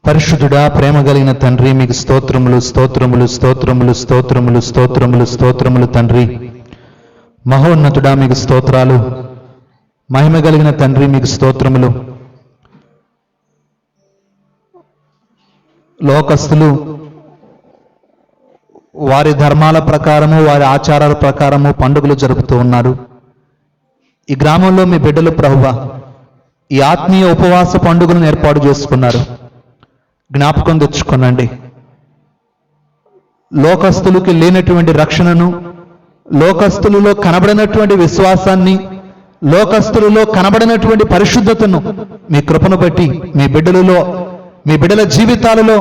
పరిశుద్ధుడా, ప్రేమ కలిగిన తండ్రి, మీకు స్తోత్రములు స్తోత్రములు స్తోత్రములు స్తోత్రములు స్తోత్రములు స్తోత్రములు తండ్రి. మహోన్నతుడా, మీకు స్తోత్రాలు. మహిమ కలిగిన తండ్రి, మీకు స్తోత్రములు. లోకస్తులు వారి ధర్మాల ప్రకారము, వారి ఆచారాల ప్రకారము పండుగలు జరుపుతూ ఉన్నారు. ఈ గ్రామంలో మీ బిడ్డలు ప్రభువా ఈ ఆత్మీయ ఉపవాస పండుగలను ఏర్పాటు చేసుకున్నారు. జ్ఞాపకం తెచ్చుకోనండి. లోకస్తులకి లేనటువంటి రక్షణను, లోకస్తులలో కనబడినటువంటి విశ్వాసాన్ని, లోకస్తులలో కనబడినటువంటి పరిశుద్ధతను మీ కృపను బట్టి మీ బిడ్డల జీవితాలలో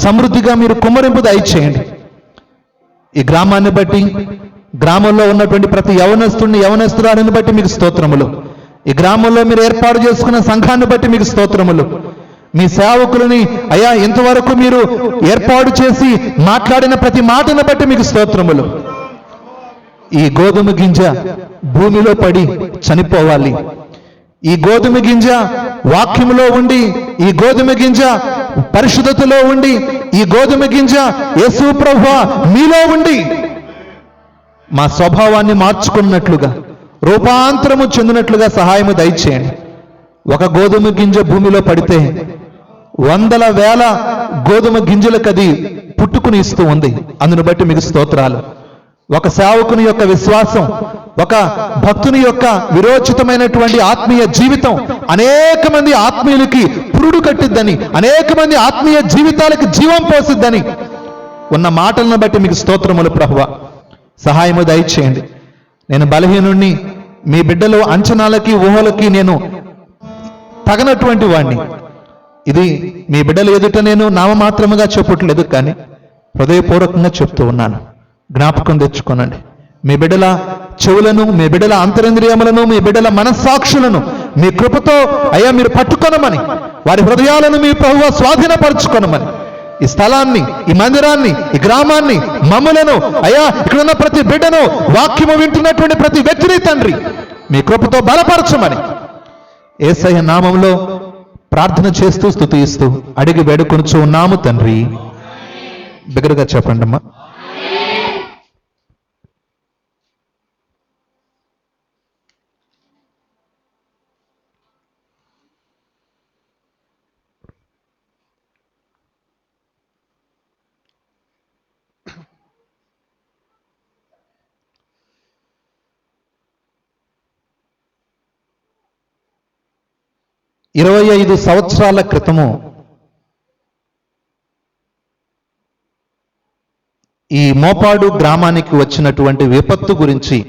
సమృద్ధిగా మీరు కుమ్మరింపు దయచేయండి. ఈ గ్రామాన్ని బట్టి, గ్రామంలో ఉన్నటువంటి ప్రతి యవనస్తురాలిని బట్టి మీకు స్తోత్రములు. ఈ గ్రామంలో మీరు ఏర్పాటు చేసుకున్న సంఘాన్ని బట్టి మీకు స్తోత్రములు. మీ సేవకులని అయ్యా ఇంతవరకు మీరు ఏర్పాటు చేసి మాట్లాడిన ప్రతి మాటను బట్టి మీకు స్తోత్రములు. ఈ గోధుమ గింజ భూమిలో పడి చనిపోవాలి. ఈ గోధుమ గింజ వాక్యములో ఉండి, ఈ గోధుమ గింజ పరిశుద్ధతలో ఉండి, ఈ గోధుమ గింజ యేసు ప్రభువా మీలో ఉండి మా స్వభావాన్ని మార్చుకున్నట్లుగా, రూపాంతరము చెందినట్లుగా సహాయము దయచేయండి. ఒక గోధుమ గింజ భూమిలో పడితే వందల వేల గోధుమ గింజలకు అది పుట్టుకుని ఇస్తూ ఉంది. అందును బట్టి మీకు స్తోత్రాలు. ఒక సేవకుని యొక్క విశ్వాసం, ఒక భక్తుని యొక్క విరోచితమైనటువంటి ఆత్మీయ జీవితం అనేక మంది ఆత్మీయులకి పురుడు కట్టిద్దని, అనేక మంది ఆత్మీయ జీవితాలకి జీవం పోసిద్దని ఉన్న మాటలను బట్టి మీకు స్తోత్రములు ప్రభువా. సహాయము దయచేయండి. నేను బలహీనుణ్ణి, మీ బిడ్డలు అంచనాలకి ఊహలకి నేను తగనటువంటి వాణ్ణి. ఇది మీ బిడ్డలు ఎదుట నేను నామమాత్రముగా చెప్పట్లేదు, కానీ హృదయపూర్వకంగా చెప్తూ ఉన్నాను. జ్ఞాపకం తెచ్చుకోనండి. మీ బిడ్డల చెవులను, మీ బిడ్డల అంతరింద్రియములను, మీ బిడ్డల మనస్సాక్షులను మీ కృపతో అయ్యా మీరు పట్టుకొనమని, వారి హృదయాలను మీ ప్రభువా స్వాధీనపరచుకొనమని, ఈ స్థలాన్ని, ఈ మందిరాన్ని, ఈ గ్రామాన్ని, మమ్ములను అయ్యా ఇక్కడున్న ప్రతి బిడ్డను, వాక్యము వింటున్నటువంటి ప్రతి వ్యక్తిని తండ్రి మీ కృపతో బలపరచమని యేసయ్య నామములో ప్రార్థన చేస్తూ స్తుతిస్తూ అడిగి వేడుకొనుచు ఉన్నాము తండ్రి. బిగ్గరగా చెప్పండి అమ్మా. – 25 సంవత్సరాల క్రితము ఈ మోపాడు గ్రామానికి వచ్చినటువంటి విపత్తు గురించి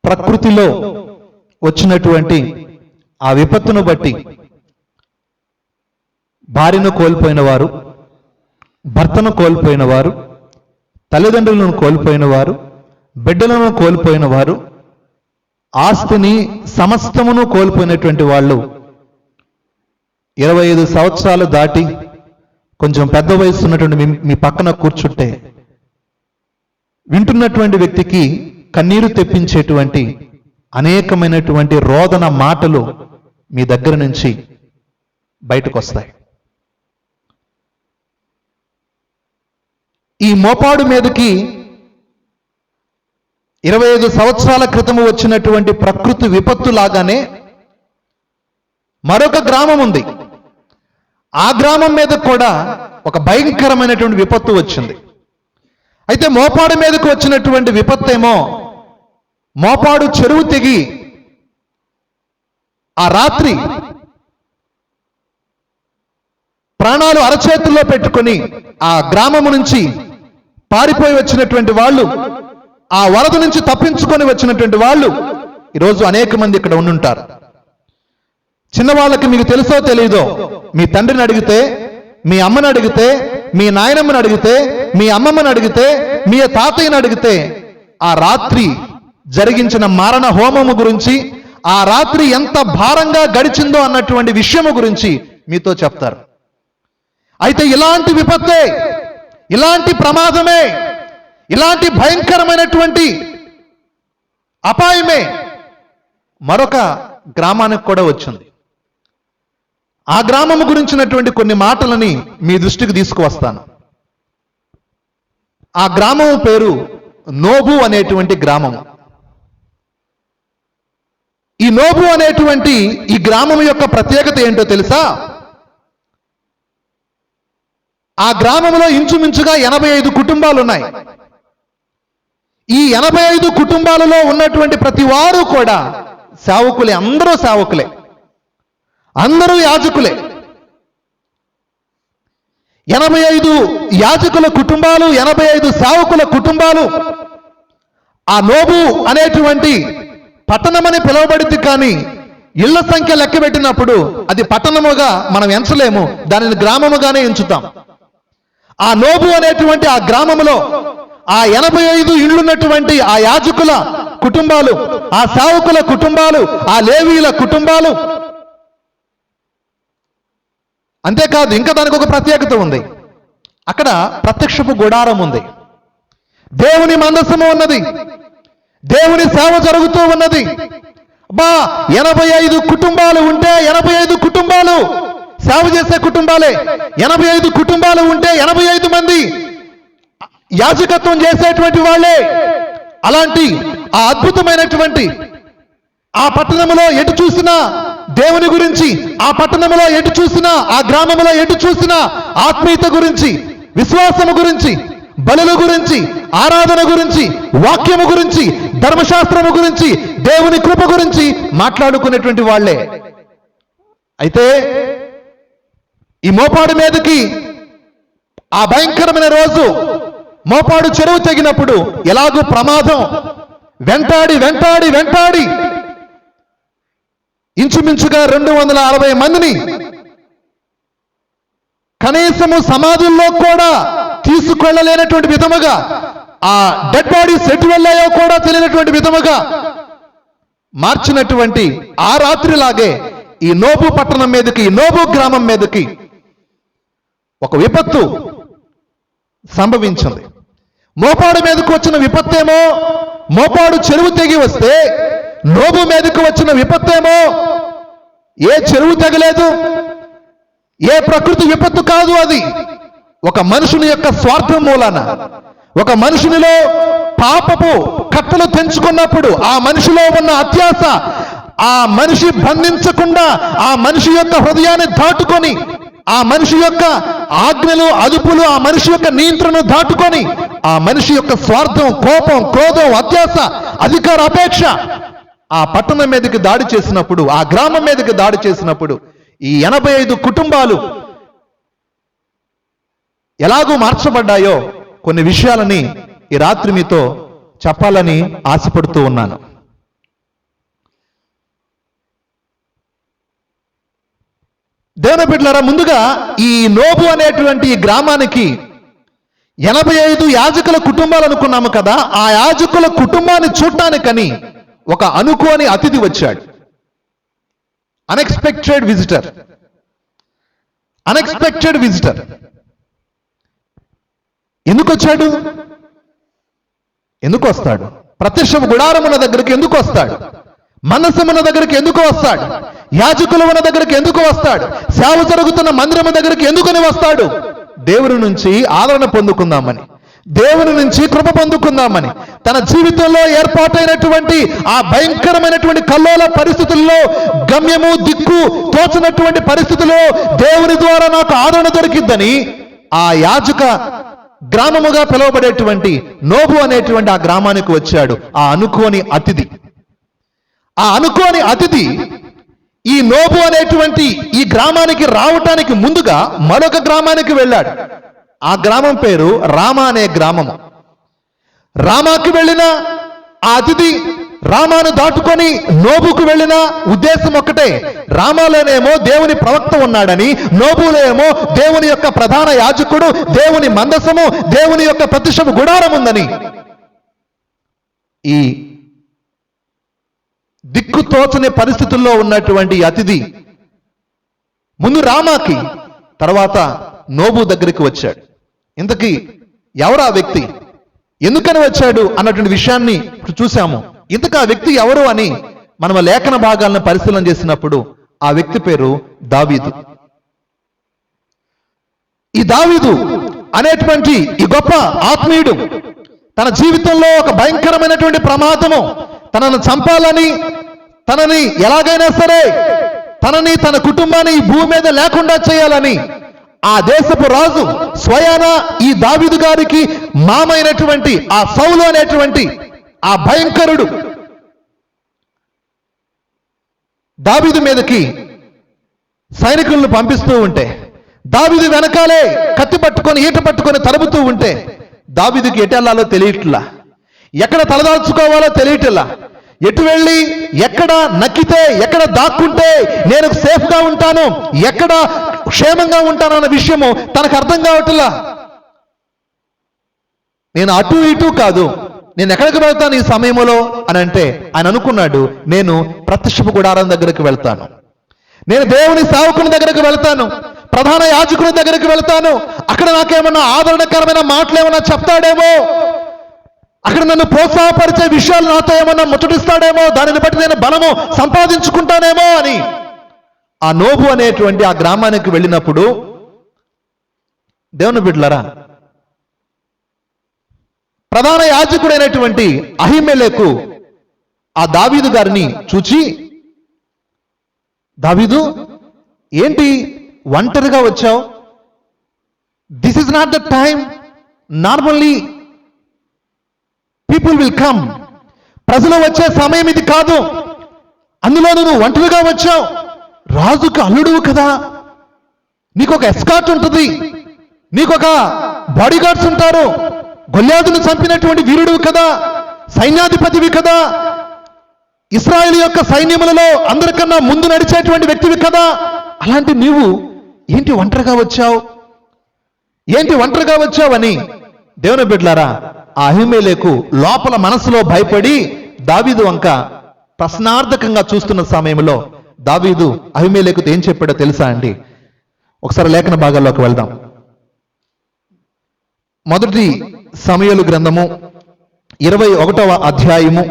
ప్రకృతిలో వచ్చినటువంటి ఆ విపత్తును బట్టి భార్యను కోల్పోయిన వారు, భర్తను కోల్పోయిన వారు, తల్లిదండ్రులను కోల్పోయిన వారు, బిడ్డలను కోల్పోయిన వారు, ఆస్తిని సమస్తమును కోల్పోయినటువంటి వాళ్ళు 25 సంవత్సరాలు దాటి కొంచెం పెద్ద వయసు ఉన్నటువంటి మీ పక్కన కూర్చుంటే వింటున్నటువంటి వ్యక్తికి కన్నీరు తెప్పించేటువంటి అనేకమైనటువంటి రోదన మాటలు మీ దగ్గర నుంచి బయటకు వస్తాయి. ఈ మోపాడు మీదకి 25 సంవత్సరాల క్రితము వచ్చినటువంటి ప్రకృతి విపత్తు లాగానే మరొక గ్రామం ఉంది. ఆ గ్రామం మీద కూడా ఒక భయంకరమైనటువంటి విపత్తు వచ్చింది. అయితే మోపాడు మీదకు వచ్చినటువంటి విపత్తు ఏమో మోపాడు చెరువు తెగి ఆ రాత్రి ప్రాణాలు అరచేతుల్లో పెట్టుకొని ఆ గ్రామము నుంచి పారిపోయి వచ్చినటువంటి వాళ్ళు, ఆ వరద నుంచి తప్పించుకొని వచ్చినటువంటి వాళ్ళు ఈరోజు అనేక మంది ఇక్కడ ఉండుంటారు. చిన్నవాళ్ళకి మీకు తెలుసో తెలీదో, మీ తండ్రిని అడిగితే, మీ అమ్మని అడిగితే, మీ నాయనమ్మని అడిగితే, మీ అమ్మమ్మని అడిగితే, మీ తాతయ్యని అడిగితే ఆ రాత్రి జరిగించిన మారణ హోమము గురించి, ఆ రాత్రి ఎంత భారంగా గడిచిందో అన్నటువంటి విషయము గురించి మీతో చెప్తారు. అయితే ఇలాంటి విపత్తే, ఇలాంటి ప్రమాదమే, ఇలాంటి భయంకరమైనటువంటి అపాయమే మరొక గ్రామానికి కూడా వచ్చింది. ఆ గ్రామము గురించినటువంటి కొన్ని మాటలని మీ దృష్టికి తీసుకువస్తాను. ఆ గ్రామం పేరు నోబు అనేటువంటి గ్రామము. ఈ నోబు అనేటువంటి ఈ గ్రామం యొక్క ప్రత్యేకత ఏంటో తెలుసా? ఆ గ్రామంలో ఇంచుమించుగా 85 కుటుంబాలు ఉన్నాయి. ఈ 85 కుటుంబాలలో ఉన్నటువంటి ప్రతి వారు కూడా సేవకులే, అందరూ సేవకులే, అందరూ యాజకులే. 85 యాజకుల కుటుంబాలు, 85 సేవకుల కుటుంబాలు ఆ నోబు అనేటువంటి పట్టణమని పిలువబడింది. కానీ ఇళ్ల సంఖ్య లెక్క పెట్టినప్పుడు అది పట్టణముగా మనం ఎంచలేము, దానిని గ్రామముగానే ఎంచుతాం. ఆ నోబు అనేటువంటి ఆ గ్రామంలో ఆ 85 ఇళ్లున్నటువంటి ఆ యాజకుల కుటుంబాలు, ఆ సేవకుల కుటుంబాలు, ఆ లేవీల కుటుంబాలు. అంతేకాదు, ఇంకా దానికి ఒక ప్రత్యేకత ఉంది. అక్కడ ప్రత్యక్షపు గుడారం ఉంది, దేవుని మందసము ఉన్నది, దేవుని సేవ జరుగుతూ ఉన్నది. 85 కుటుంబాలు ఉంటే 85 కుటుంబాలు సేవ చేసే కుటుంబాలే. 85 కుటుంబాలు ఉంటే 85 మంది యాజకత్వం చేసేటువంటి వాళ్ళే. అలాంటి ఆ అద్భుతమైనటువంటి ఆ పట్టణంలో ఎటు చూసినా దేవుని గురించి, ఆ పట్టణంలో ఎటు చూసినా, ఆ గ్రామంలో ఎటు చూసినా ఆత్మీయత గురించి, విశ్వాసము గురించి, బలుల గురించి, ఆరాధన గురించి, వాక్యము గురించి, ధర్మశాస్త్రము గురించి, దేవుని కృప గురించి మాట్లాడుకునేటువంటి వాళ్ళే. అయితే ఈ మోపాడు మీదకి ఆ భయంకరమైన రోజు మోపాడు చెరువు తెగినప్పుడు ఎలాగూ ప్రమాదం వెంటాడి వెంటాడి వెంటాడి ఇంచుమించుగా 260 మందిని కనీసము సమాధుల్లో కూడా తీసుకెళ్లలేనటువంటి విధముగా, ఆ డెడ్ బాడీస్ ఎటు వెళ్ళాయో కూడా తెలియనటువంటి విధముగా మార్చినటువంటి ఆ రాత్రిలాగే ఈ నోబు పట్టణం మీదకి, ఈ నోబు గ్రామం మీదకి ఒక విపత్తు సంభవించింది. మోపాడు మీదకు వచ్చిన విపత్తేమో మోపాడు చెరువు తెగి వస్తే, నోబు మీదకు వచ్చిన విపత్తేమో ఏ చెరువు తెగలేదు, ఏ ప్రకృతి విపత్తు కాదు. అది ఒక మనుషుని యొక్క స్వార్థం మూలాన, ఒక మనుషునిలో పాపపు కట్టలు తెంచుకున్నప్పుడు, ఆ మనిషిలో ఉన్న అత్యాశ, ఆ మనిషి బంధించకుండా ఆ మనిషి యొక్క హృదయాన్ని దాటుకొని, ఆ మనిషి యొక్క ఆజ్ఞలు, అదుపులు, ఆ మనిషి యొక్క నియంత్రణను దాటుకొని, ఆ మనిషి యొక్క స్వార్థం, కోపం, క్రోధం, అత్యాశ, అధికార అపేక్ష ఆ పట్టణం మీదకి దాడి చేసినప్పుడు, ఆ గ్రామం మీదకి దాడి చేసినప్పుడు ఈ 85 కుటుంబాలు ఎలాగూ మార్చబడ్డాయో కొన్ని విషయాలని ఈ రాత్రి మీతో చెప్పాలని ఆశపడుతూ ఉన్నాను. దేవుని బిడ్డలారా, ముందుగా ఈ నోబు అనేటువంటి ఈ గ్రామానికి 85 యాజకుల కుటుంబాలు అనుకున్నాము కదా. ఆ యాజకుల కుటుంబాన్ని చూడటానికని ఒక అనుకోని అతిథి వచ్చాడు. Unexpected visitor. అన్ఎక్స్పెక్టెడ్ విజిటర్ ఎందుకు వచ్చాడు? ఎందుకు వస్తాడు? ప్రత్యక్ష గుడారమున దగ్గరికి ఎందుకు వస్తాడు? మనస్సమున దగ్గరికి ఎందుకు వస్తాడు? యాజకుల ఉన్న దగ్గరికి ఎందుకు వస్తాడు? సేవ జరుగుతున్న మందిరము దగ్గరికి ఎందుకని వస్తాడు? దేవుని నుంచి ఆదరణ పొందుకుందామని, దేవుని నుంచి కృప పొందుకుందామని, తన జీవితంలో ఏర్పాటైనటువంటి ఆ భయంకరమైనటువంటి కల్లోల పరిస్థితుల్లో, గమ్యము దిక్కు తోచనటువంటి పరిస్థితుల్లో దేవుని ద్వారా నాకు ఆదరణ దొరికిద్దని ఆ యాజక గ్రామముగా పిలువబడేటువంటి నోబు అనేటువంటి ఆ గ్రామానికి వచ్చాడు ఆ అనుకోని అతిథి. ఆ అనుకోని అతిథి ఈ నోబు అనేటువంటి ఈ గ్రామానికి రావటానికి ముందుగా మరొక గ్రామానికి వెళ్ళాడు. ఆ గ్రామం పేరు రామా అనే గ్రామము. రామాకి వెళ్ళిన ఆ అతిథి రామాను దాటుకొని నోబుకు వెళ్ళిన ఉద్దేశం ఒక్కటే. రామాలోనేమో దేవుని ప్రవక్త ఉన్నాడని, నోబులో ఏమో దేవుని యొక్క ప్రధాన యాజకుడు, దేవుని మందసము, దేవుని యొక్క ప్రత్యక్ష గుడారం ఉందని. ఈ దిక్కుతోచని పరిస్థితుల్లో ఉన్నటువంటి అతిథి ముందు రామాకి, తర్వాత నోబు దగ్గరికి వచ్చాడు. ఇంతకీ ఎవరు ఆ వ్యక్తి, ఎందుకని వచ్చాడు అన్నటువంటి విషయాన్ని ఇప్పుడు చూసాము. ఇంతకు ఆ వ్యక్తి ఎవరు అని మనం లేఖన భాగాలను పరిశీలన చేసినప్పుడు ఆ వ్యక్తి పేరు దావీదు. ఈ దావీదు అనేటువంటి ఈ గొప్ప ఆత్మీయుడు తన జీవితంలో ఒక భయంకరమైనటువంటి ప్రమాదము, తనను చంపాలని, తనని ఎలాగైనా సరే తనని తన కుటుంబాన్ని ఈ భూమి మీద లేకుండా చేయాలని ఆ దేశపు రాజు స్వయాన ఈ దావీదు గారికి మామైనటువంటి ఆ సౌలు అనేటువంటి ఆ భయంకరుడు దావీదు మీదకి సైనికులను పంపిస్తూ ఉంటే, దావీదు వెనకాలే కత్తి పట్టుకొని ఈట పట్టుకొని తరుముతూ ఉంటే దావీదుకి ఎటు వెళ్ళాలో తెలియట్లా, ఎక్కడ తలదాల్చుకోవాలో తెలియట్లా, ఎటు వెళ్ళి ఎక్కడ నక్కితే ఎక్కడ దాక్కుంటే నేను సేఫ్గా ఉంటాను, ఎక్కడ క్షేమంగా ఉంటాను అన్న విషయము తనకు అర్థం కావట్లా. నేను అటు ఇటు కాదు, నేను ఎక్కడికి వెళ్తాను ఈ సమయంలో అని అంటే ఆయన అనుకున్నాడు, నేను ప్రత్యక్షపు గుడారం దగ్గరికి వెళ్తాను, నేను దేవుని సేవకుని దగ్గరికి వెళ్తాను, ప్రధాన యాజకుని దగ్గరికి వెళ్తాను, అక్కడ నాకేమన్నా ఆదరణకరమైన మాటలు ఏమన్నా చెప్తాడేమో, అక్కడ నన్ను ప్రోత్సాహపరిచే విషయాలు నాతో ఏమన్నా ముచ్చటిస్తాడేమో, దానిని బట్టి నేను బలము సంపాదించుకుంటానేమో అని ఆ నోబు అనేటువంటి ఆ గ్రామానికి వెళ్ళినప్పుడు, దేవుని బిడ్డలారా, ప్రధాన యాజకుడైనటువంటి అహీమెలెకు ఆ దావీదు గారిని చూచి, దావీదు ఏంటి ఒంటరిగా వచ్చావు? This is not the time, normally people will come, ప్రజలు వచ్చే సమయం ఇది కాదు, అందులో నువ్వు ఒంటరిగా వచ్చావు, రాజుకు అల్లుడువు కదా, నీకు ఒక ఎస్కార్ట్ ఉంటుంది, నీకు ఒక బాడీ గార్డ్స్ ఉంటారు, గొల్యాదును చంపినటువంటి వీరుడు కదా, సైన్యాధిపతివి కదా, ఇశ్రాయేలు యొక్క సైన్యములలో అందరికన్నా ముందు నడిచేటువంటి వ్యక్తివి కదా, అలాంటి నీవు ఏంటి ఒంటరిగా వచ్చావు, ఏంటి ఒంటరిగా వచ్చావని దేవుని బిడ్డలారా ఆ అహీమెలెకు లోపల మనసులో భయపడి దావీదు వంక ప్రశ్నార్థకంగా చూస్తున్న సమయంలో దావీదు అహీమెలెకుతో ఏం చెప్పాడో తెలుసా అండి? ఒకసారి లేఖన భాగాల్లోకి వెళ్దాం. మొదటి సమూయేలు గ్రంథము 21వ అధ్యాయము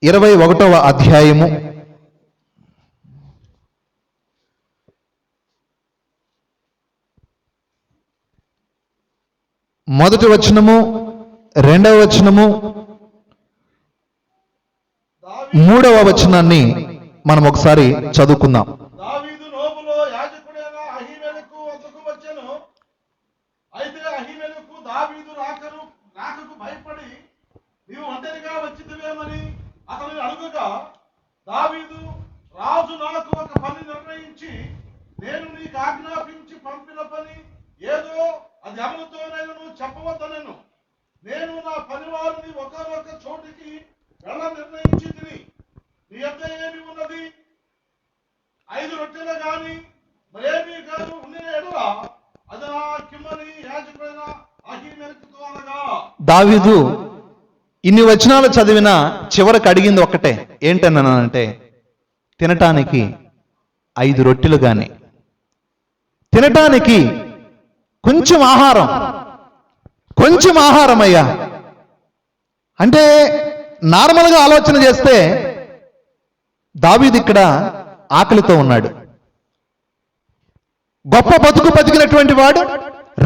21వ అధ్యాయము మొదటి వచనము, 2వ వచనము, 3వ వచనాన్ని మనం ఒకసారి చదువుకుందాం. దావీదు నోబులో యాజకుడైన అహీమెలెకు వద్దకు వచ్చెను. అయితే అహీమెలెకు దావీదు రాకకు భయపడి నీవు ఒంటరిగా వచ్చితివేమని అతనిని అడుగగా, దావీదు, రాజు నాకు ఒక పని నిర్ణయించి నేను నీకు ఆజ్ఞాపించి పంపిన పని ఏదో అది అమలుతోనైనా చెప్పవద్దనెను. నేను నా పనివారిని ఒకరొక చోటికి వెళ్ళ నిర్ణయించి తిని, నీ యొద్ద ఏమి ఉన్నది? 5 రొట్టెలు గాని మరేమీ కాదు ఉండిన ఎడల అది నా కిమ్మని యాజకుడైన అహీమెలెకుతో అనగా. దావీదు ఇన్ని వచనాలు చదివిన చివరికి అడిగింది ఒక్కటే, ఏంటన్నానంటే తినటానికి 5 రొట్టెలు గాని, తినటానికి కొంచెం ఆహారం అయ్యా. అంటే నార్మల్గా ఆలోచన చేస్తే దావీదు ఇక్కడ ఆకలితో ఉన్నాడు. గొప్ప బతుకు బతికినటువంటి వాడు,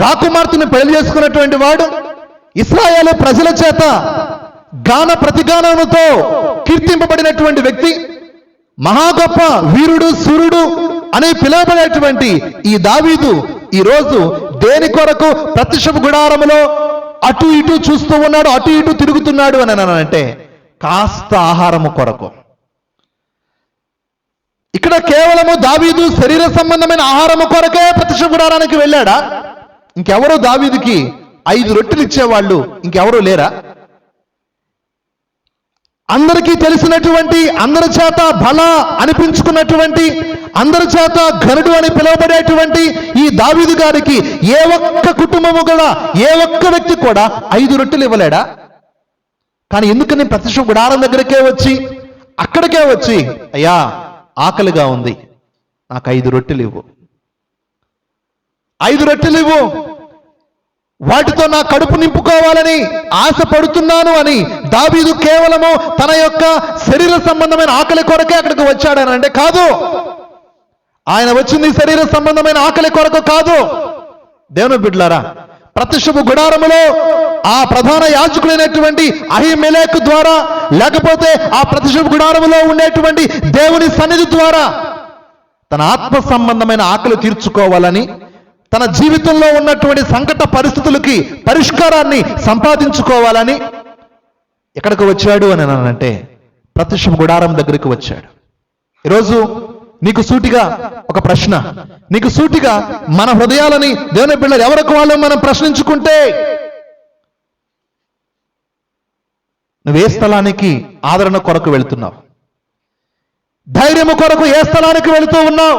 రాకుమార్తెను పెళ్లి చేసుకున్నటువంటి వాడు, ఇశ్రాయేలు ప్రజల చేత గాన ప్రతిగానముతో కీర్తింపబడినటువంటి వ్యక్తి, మహా గొప్ప వీరుడు సూర్యుడు అని పిలువబడేటువంటి ఈ దావీదు ఈరోజు దేని కొరకు ప్రత్యక్షపు గుడారములో అటు ఇటు చూస్తూ ఉన్నాడు, అటు ఇటు తిరుగుతున్నాడు అని అంటే కాస్త ఆహారము కొరకు. ఇక్కడ కేవలము దావీదు శరీర సంబంధమైన ఆహారము కొరకే ప్రత్యక్ష గుడారానికి వెళ్ళాడా? ఇంకెవరో దావీదుకి 5 రొట్టెలు ఇచ్చేవాళ్ళు ఇంకెవరూ లేరా? అందరికీ తెలిసినటువంటి, అందరి చేత బల అనిపించుకున్నటువంటి, అందరి చేత ఘనుడు అని పిలువబడేటువంటి ఈ దావీదు గారికి ఏ ఒక్క కుటుంబము కూడా, ఏ ఒక్క వ్యక్తి కూడా 5 రొట్టెలు ఇవ్వలేడా? కానీ ఎందుకని ప్రత్యక్ష గుడారం దగ్గరకే వచ్చి, అక్కడికే వచ్చి, అయ్యా ఆకలిగా ఉంది, నాకు 5 రొట్టెలు ఇవ్వు, 5 రొట్టెలు ఇవ్వు, వాటితో నా కడుపు నింపుకోవాలని ఆశపడుతున్నాను అని దావీదు కేవలము తన యొక్క శరీర సంబంధమైన ఆకలి కొరకే అక్కడికి వచ్చాడని అంటే కాదు. ఆయన వచ్చింది శరీర సంబంధమైన ఆకలి కొరకు కాదు. దేవుని బిడ్డలారా, ప్రత్యక్షపు గుడారములో ఆ ప్రధాన యాజకుడైనటువంటి అహీమెలెకు ద్వారా, లేకపోతే ఆ ప్రత్యక్షపు గుడారములో ఉండేటువంటి దేవుని సన్నిధి ద్వారా తన ఆత్మ సంబంధమైన ఆకలి తీర్చుకోవాలని, తన జీవితంలో ఉన్నటువంటి సంకట పరిస్థితులకి పరిష్కారాన్ని సంపాదించుకోవాలని ఎక్కడికి వచ్చాడు అని అంటే ప్రత్యక్షపు గుడారం దగ్గరికి వచ్చాడు. ఈరోజు నీకు సూటిగా ఒక ప్రశ్న, నీకు సూటిగా మన హృదయాలని దేవుని బిడ్డలు ఎవరికి వాళ్ళు మనం ప్రశ్నించుకుంటే, నువ్వే స్థలానికి ఆదరణ కొరకు వెళుతున్నావు? ధైర్యము కొరకు ఏ స్థలానికి వెళుతూ ఉన్నావు?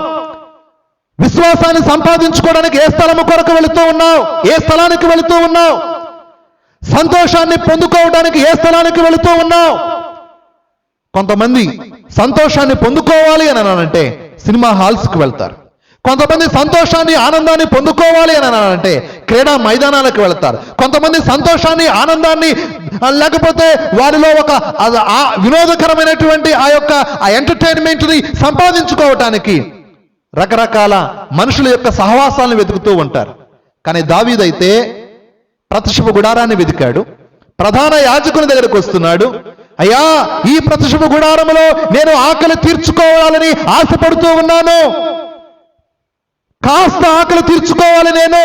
విశ్వాసాన్ని సంపాదించుకోవడానికి ఏ స్థలము కొరకు వెళుతూ ఉన్నావు? ఏ స్థలానికి వెళుతూ ఉన్నావు? సంతోషాన్ని పొందుకోవడానికి ఏ స్థలానికి వెళుతూ ఉన్నావు? కొంతమంది సంతోషాన్ని పొందుకోవాలి అని అంటే సినిమా హాల్స్కి వెళ్తారు. కొంతమంది సంతోషాన్ని ఆనందాన్ని పొందుకోవాలి అని అంటే క్రీడా మైదానాలకు వెళ్తారు. కొంతమంది సంతోషాన్ని ఆనందాన్ని లేకపోతే వారిలో ఒక వినోదకరమైనటువంటి ఆ ఎంటర్టైన్మెంట్ని సంపాదించుకోవటానికి రకరకాల మనుషుల యొక్క సహవాసాలను వెతుకుతూ ఉంటారు. కానీ దావీదైతే ప్రత్యక్షపు గుడారాన్ని వెతికాడు. ప్రధాన యాజకుని దగ్గరకు వస్తున్నాడు. అయ్యా, ఈ ప్రత్యక్షపు గుడారములో నేను ఆకలి తీర్చుకోవాలని ఆశపడుతూ ఉన్నాను, కాస్త ఆకలి తీర్చుకోవాలి నేను.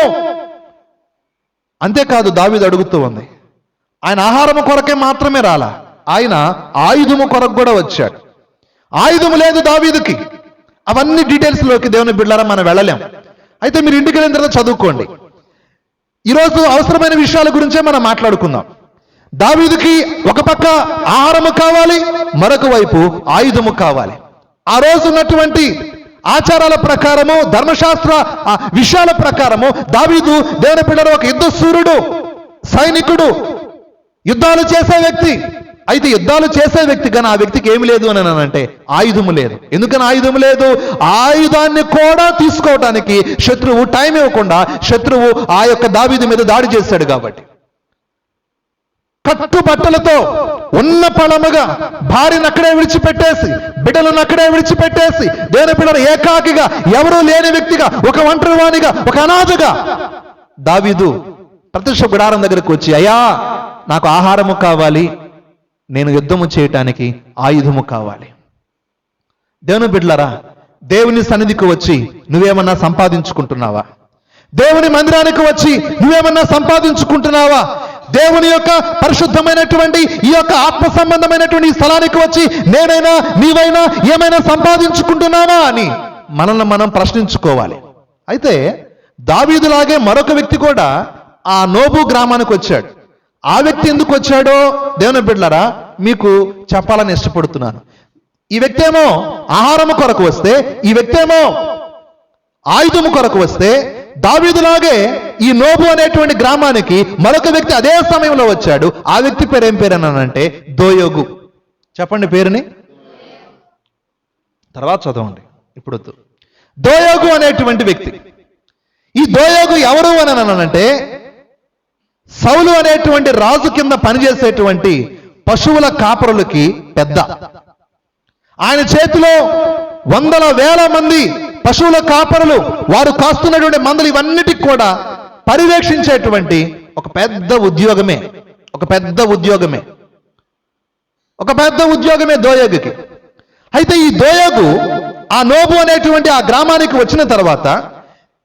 అంతేకాదు, దావీదు అడుగుతూ ఉంది. ఆయన ఆహారము కొరకే మాత్రమే రాలా, ఆయన ఆయుధము కొరకు కూడా వచ్చాడు. ఆయుధము లేదు దావీదుకి. అవన్నీ డీటెయిల్స్లోకి దేవుని బిడ్డలారా మనం వెళ్ళలేం. అయితే మీరు ఇంటికి వెళ్ళిన తర్వాత చదువుకోండి. ఈరోజు అవసరమైన విషయాల గురించే మనం మాట్లాడుకుందాం. దావీదుకి ఒక పక్క ఆహారము కావాలి, మరొక వైపు ఆయుధము కావాలి. ఆ రోజు ఉన్నటువంటి ఆచారాల ప్రకారము, ధర్మశాస్త్ర విషయాల ప్రకారము దావీదు దేవుని బిడ్డలారా ఒక యుద్ధ సూర్యుడు, సైనికుడు, యుద్ధాలు చేసే వ్యక్తి. అయితే యుద్ధాలు చేసే వ్యక్తి కానీ ఆ వ్యక్తికి ఏమి లేదు అని అంటే ఆయుధము లేదు. ఎందుకని ఆయుధము లేదు? ఆయుధాన్ని కూడా తీసుకోవటానికి శత్రువు టైం ఇవ్వకుండా శత్రువు ఆ యొక్క దావీదు మీద దాడి చేశాడు. కాబట్టి కట్టుబట్టలతో ఉన్న పళముగా భార్యను అక్కడే విడిచిపెట్టేసి, బిడ్డలను అక్కడే విడిచిపెట్టేసి, దేవుని బిడ్డలు ఏకాకిగా, ఎవరూ లేని వ్యక్తిగా, ఒక ఒంటరివానిగా, ఒక అనాథగా దావీదు ప్రత్యక్ష గుడారం దగ్గరకు వచ్చి, అయ్యా, నాకు ఆహారము కావాలి, నేను యుద్ధము చేయటానికి ఆయుధము కావాలి. దేవుని బిడ్డలారా, దేవుని సన్నిధికి వచ్చి నువ్వేమన్నా సంపాదించుకుంటున్నావా? దేవుని మందిరానికి వచ్చి నువ్వేమన్నా సంపాదించుకుంటున్నావా? దేవుని యొక్క పరిశుద్ధమైనటువంటి ఈ యొక్క ఆత్మ సంబంధమైనటువంటి ఈ స్థలానికి వచ్చి నేనైనా నీవైనా ఏమైనా సంపాదించుకుంటున్నావా అని మనల్ని మనం ప్రశ్నించుకోవాలి. అయితే దావీదులాగే మరొక వ్యక్తి కూడా ఆ నోబు గ్రామానికి వచ్చాడు. ఆ వ్యక్తి ఎందుకు వచ్చాడో దేవుని బిడ్డలారా మీకు చెప్పాలని ఇష్టపడుతున్నాను. ఈ వ్యక్తి ఏమో ఆహారము కొరకు వస్తే, ఈ వ్యక్తి ఏమో ఆయుధము కొరకు వస్తే, దావీదులాగే ఈ నోబు అనేటువంటి గ్రామానికి మరొక వ్యక్తి అదే సమయంలో వచ్చాడు. ఆ వ్యక్తి పేరు ఏం పేరు అన్నానంటే దోయోగు. చెప్పండి పేరుని, తర్వాత చదవండి, ఇప్పుడు వద్దు. దోయోగు అనేటువంటి వ్యక్తి. ఈ దోయోగు ఎవరు అని అన్నానంటే సౌలు అనేటువంటి రాజు కింద పనిచేసేటువంటి పశువుల కాపరులకి పెద్ద. ఆయన చేతిలో వందల వేల మంది పశువుల కాపరులు, వారు కాస్తున్నటువంటి మందలు ఇవన్నిటికి కూడా పర్యవేక్షించేటువంటి ఒక పెద్ద ఉద్యోగమే దోయోగుకి. అయితే ఈ దోయోగు ఆ నోబు అనేటువంటి ఆ గ్రామానికి వచ్చిన తర్వాత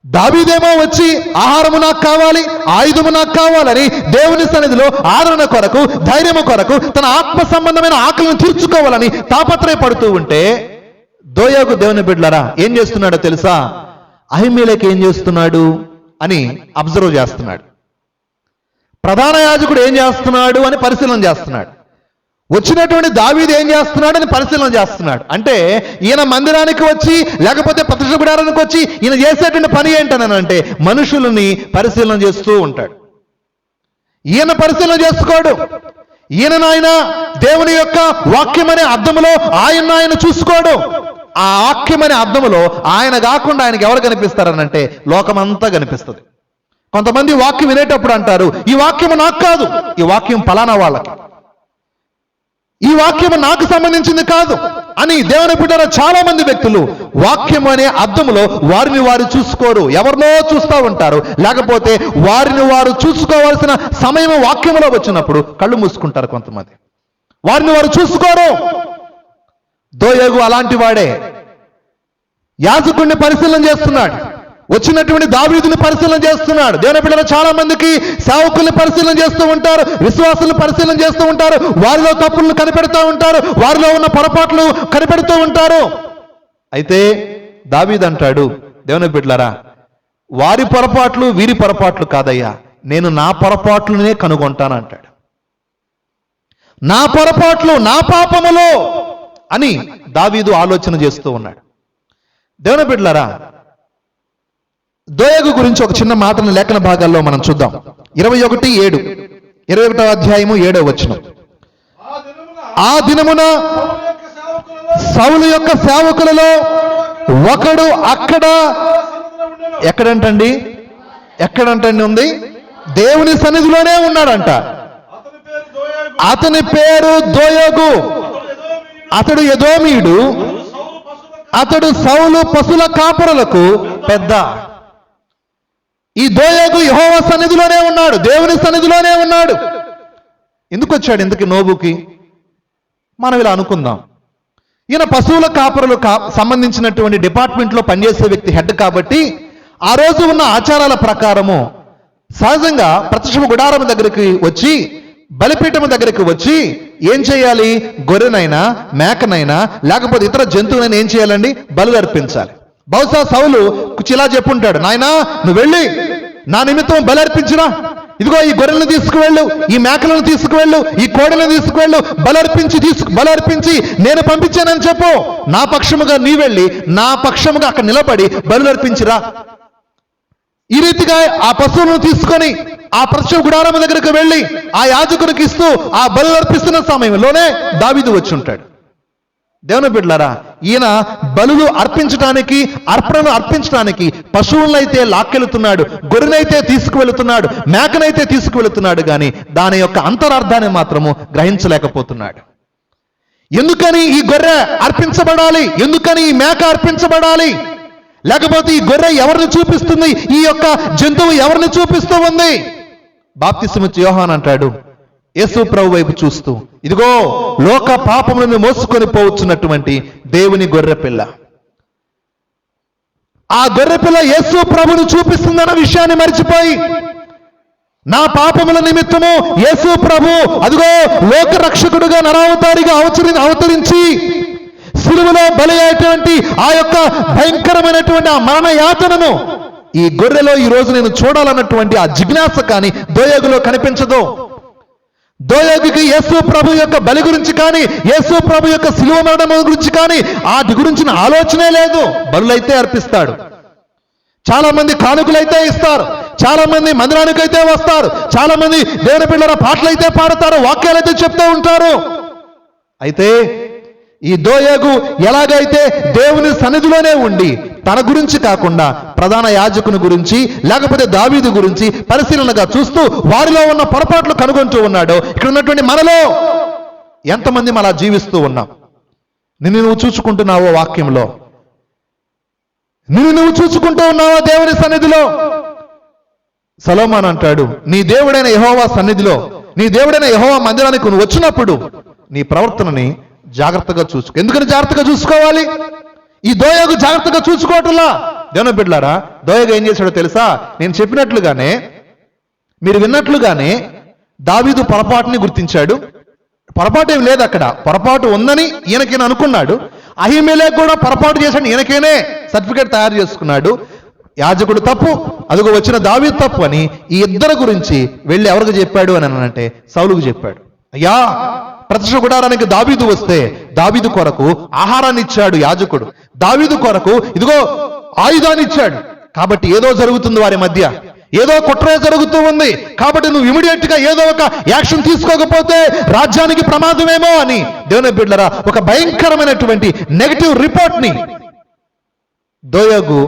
దావీదేమో వచ్చి ఆహారము నాకు కావాలి, ఆయుధము నాకు కావాలని దేవుని సన్నిధిలో ఆదరణ కొరకు, ధైర్యము కొరకు, తన ఆత్మ సంబంధమైన ఆకలిని తీర్చుకోవాలని తాపత్రయపడుతూ ఉంటే దోయోగు దేవుని బిడ్డలారా ఏం చేస్తున్నాడో తెలుసా? అహీమెలెకు ఏం చేస్తున్నాడు అని అబ్జర్వ్ చేస్తున్నాడు. ప్రధాన యాజకుడు ఏం చేస్తున్నాడు అని పరిశీలన చేస్తున్నాడు. వచ్చినటువంటి దావీదు ఏం చేస్తున్నాడని పరిశీలన చేస్తున్నాడు. అంటే ఈయన మందిరానికి వచ్చి, లేకపోతే ప్రత్యక్ష గుడారానికి వచ్చి ఈయన చేసేటువంటి పని ఏంటనంటే మనుషులని పరిశీలన చేస్తూ ఉంటాడు. ఈయన పరిశీలన చేసుకోడు. ఈయన దేవుని యొక్క వాక్యం అనే అద్దములో ఆయన చూసుకోడు. ఆ వాక్యం అనే అద్దములో ఆయన కాకుండా ఆయనకి ఎవరు కనిపిస్తారనంటే లోకమంతా కనిపిస్తుంది. కొంతమంది వాక్యం వినేటప్పుడు అంటారు, ఈ వాక్యం నాకు కాదు, ఈ వాక్యం ఫలానా వాళ్ళకి, ఈ వాక్యం నాకు సంబంధించింది కాదు అని దేవుని బిడ్డల చాలా మంది వ్యక్తులు వాక్యం అనే అర్థంలో వారిని వారు చూసుకోరు, ఎవరినో చూస్తూ ఉంటారు. లేకపోతే వారిని వారు చూసుకోవాల్సిన సమయం వాక్యంలో వచ్చినప్పుడు కళ్ళు మూసుకుంటారు. కొంతమంది వారిని వారు చూసుకోరు. దోయేగు అలాంటి వాడే. యాజకుడిని పరిశీలన చేస్తున్నాడు, వచ్చినటువంటి దావీదుని పరిశీలన చేస్తున్నాడు. దేవుని బిడ్డలు చాలా మందికి సేవకుల్ని పరిశీలన చేస్తూ ఉంటారు, విశ్వాసులను పరిశీలన చేస్తూ ఉంటారు, వారిలో తప్పులను కనిపెడుతూ ఉంటారు, వారిలో ఉన్న పొరపాట్లు కనిపెడుతూ ఉంటారు. అయితే దావీదు అంటాడు, దేవుని బిడ్డలారా, వారి పొరపాట్లు వీరి పొరపాట్లు కాదయ్యా, నేను నా పొరపాట్లనే కనుగొంటాను అంటాడు. నా పొరపాట్లు, నా పాపములో అని దావీదు ఆలోచన చేస్తూ ఉన్నాడు. దేవుని బిడ్డలారా, దోయేగు గురించి ఒక చిన్న మాటను లేఖన భాగాల్లో మనం చూద్దాం. 21:7, 21వ అధ్యాయము 7వ వచనం. ఆ దినమున సౌలు యొక్క సేవకులలో ఒకడు అక్కడ, ఎక్కడంటండి ఉంది, దేవుని సన్నిధిలోనే ఉన్నాడంట. అతని పేరు దోయేగు. అతడు ఎదోమీయుడు. అతడు సౌలు పశుల కాపురులకు పెద్ద. ఈ దోయేగు యెహోవా సన్నిధిలోనే ఉన్నాడు, దేవుని సన్నిధిలోనే ఉన్నాడు. ఎందుకు వచ్చాడు ఇందుకు నోబుకి? మనం ఇలా అనుకుందాం, ఈయన పశువుల కాపురులు సంబంధించినటువంటి డిపార్ట్మెంట్లో పనిచేసే వ్యక్తి, హెడ్ కాబట్టి ఆ రోజు ఉన్న ఆచారాల ప్రకారము సహజంగా ప్రత్యక్ష గుడారం దగ్గరికి వచ్చి, బలిపీఠం దగ్గరికి వచ్చి ఏం చేయాలి? గొర్రెనైనా మేకనైనా లేకపోతే ఇతర జంతువునైనా ఏం చేయాలండి? బలు అర్పించాలి. బహుశా సౌలు ఇలా చెప్పుంటాడు, నాయనా నువ్వు వెళ్ళి నా నిమిత్తం బలి అర్పించిరా, ఇదిగో ఈ గొర్రెలను తీసుకువెళ్ళు, ఈ మేకలను తీసుకువెళ్ళు, ఈ కోడలను తీసుకువెళ్ళు, బలర్పించి నేను పంపించానని చెప్పు. నా పక్షముగా నీ వెళ్ళి నా పక్షముగా అక్కడ నిలబడి బలు అర్పించిరా. ఈ రీతిగా ఆ పశువులను తీసుకొని ఆ ప్రత్యక్ష గుడారం దగ్గరకు వెళ్ళి ఆ యాజకునికి ఇస్తూ ఆ బలు అర్పిస్తున్న సమయంలోనే దావీదు వచ్చి ఉంటాడు. దేవుని బిడ్డలారా, ఈయన బలులు అర్పించడానికి, అర్పణను అర్పించడానికి పశువులనైతే లాక్కెళ్తున్నాడు, గొర్రెనైతే తీసుకువెళుతున్నాడు, మేకనైతే తీసుకువెళుతున్నాడు, కానీ దాని యొక్క అంతరార్థాన్ని మాత్రము గ్రహించలేకపోతున్నాడు. ఎందుకని ఈ గొర్రె అర్పించబడాలి? ఎందుకని ఈ మేక అర్పించబడాలి? లేకపోతే ఈ గొర్రె ఎవరిని చూపిస్తుంది? ఈ యొక్క జంతువు ఎవరిని చూపిస్తూ ఉంది? బాప్తిస్మము యోహాను అంటాడు, యేసు ప్రభు వైపు చూస్తూ, ఇదిగో లోక పాపములను మోసుకొని పోవచ్చున్నటువంటి దేవుని గొర్రెపిల్ల. ఆ గొర్రెపిల్ల యేసు ప్రభును చూపిస్తుందన్న విషయాన్ని మరిచిపోయి, నా పాపముల నిమిత్తము యేసు ప్రభు అదిగో లోక రక్షకుడుగా నరావతారిగా అవతరించి సిలువలో బలి అయ్యేటువంటి ఆ యొక్క భయంకరమైనటువంటి ఆ మరణ యాతనను ఈ గొర్రెలో ఈ రోజు నేను చూడాలన్నటువంటి ఆ జిజ్ఞాస కానీ దోయేగులో కనిపించదు. దోయేగుకి యేసు ప్రభు యొక్క బలి గురించి కానీ, యేసు ప్రభు యొక్క సిలువ మరణం గురించి కానీ వాటి గురించిన ఆలోచనే లేదు. బలులైతే అర్పిస్తాడు, చాలా మంది కానుకలైతే ఇస్తారు, చాలా మంది మందిరానికైతే వస్తారు, చాలా మంది దేవుని పిల్లల పాటలైతే పాడతారు, వాక్యాలైతే చెప్తూ ఉంటారు. అయితే ఈ దోయేగు ఎలాగైతే దేవుని సన్నిధిలోనే ఉండి తన గురించి కాకుండా ప్రధాన యాజకుని గురించి లేకపోతే దావీదు గురించి పరిశీలనగా చూస్తూ వారిలో ఉన్న పొరపాట్లు కనుగొంటూ ఉన్నాడో, ఇక్కడ ఉన్నటువంటి మనలో ఎంతమంది అలా జీవిస్తూ ఉన్నాం? నిన్ను నువ్వు చూసుకుంటున్నావో వాక్యంలో? నిన్ను నువ్వు చూసుకుంటూ ఉన్నావా దేవుని సన్నిధిలో? సొలొమోను అంటాడు, నీ దేవుడైన యెహోవా సన్నిధిలో, నీ దేవుడైన యెహోవా మందిరానికి నువ్వు వచ్చినప్పుడు నీ ప్రవర్తనని జాగ్రత్తగా చూసుకో. ఎందుకని జాగ్రత్తగా చూసుకోవాలి? ఈ దోయేగు జాగ్రత్తగా చూసుకోవట్లా. దేవుని బిడ్డలారా, దోయేగు ఏం చేశాడో తెలుసా? నేను చెప్పినట్లుగానే, మీరు విన్నట్లుగానే దావీదు పొరపాటుని గుర్తించాడు. పొరపాటు ఏం లేదు అక్కడ, పొరపాటు ఉందని ఈయనకైనా అనుకున్నాడు. అహీమెలెకు కూడా పొరపాటు చేశాడు, ఈయనకైనే సర్టిఫికేట్ తయారు చేసుకున్నాడు. యాజకుడు తప్పు, అదిగో వచ్చిన దావీదు తప్పు అని ఈ ఇద్దరు గురించి వెళ్ళి ఎవరికి చెప్పాడు అని అంటే సౌలుకు చెప్పాడు. అయ్యా, ప్రత్యక్ష గుడారానికి దావీదు వస్తే దావీదు కొరకు ఆహారాన్ని ఇచ్చాడు యాజకుడు, దావీదు కొరకు ఇదిగో ఆయుధాన్ని ఇచ్చాడు. కాబట్టి ఏదో జరుగుతుంది వారి మధ్య, ఏదో కుట్ర జరుగుతూ ఉంది. కాబట్టి నువ్వు ఇమిడియట్ గా ఏదో ఒక యాక్షన్ తీసుకోకపోతే రాజ్యానికి ప్రమాదమేమో అని దేవుని బిడ్డలారా ఒక భయంకరమైనటువంటి నెగటివ్ రిపోర్ట్ ని దోయేగు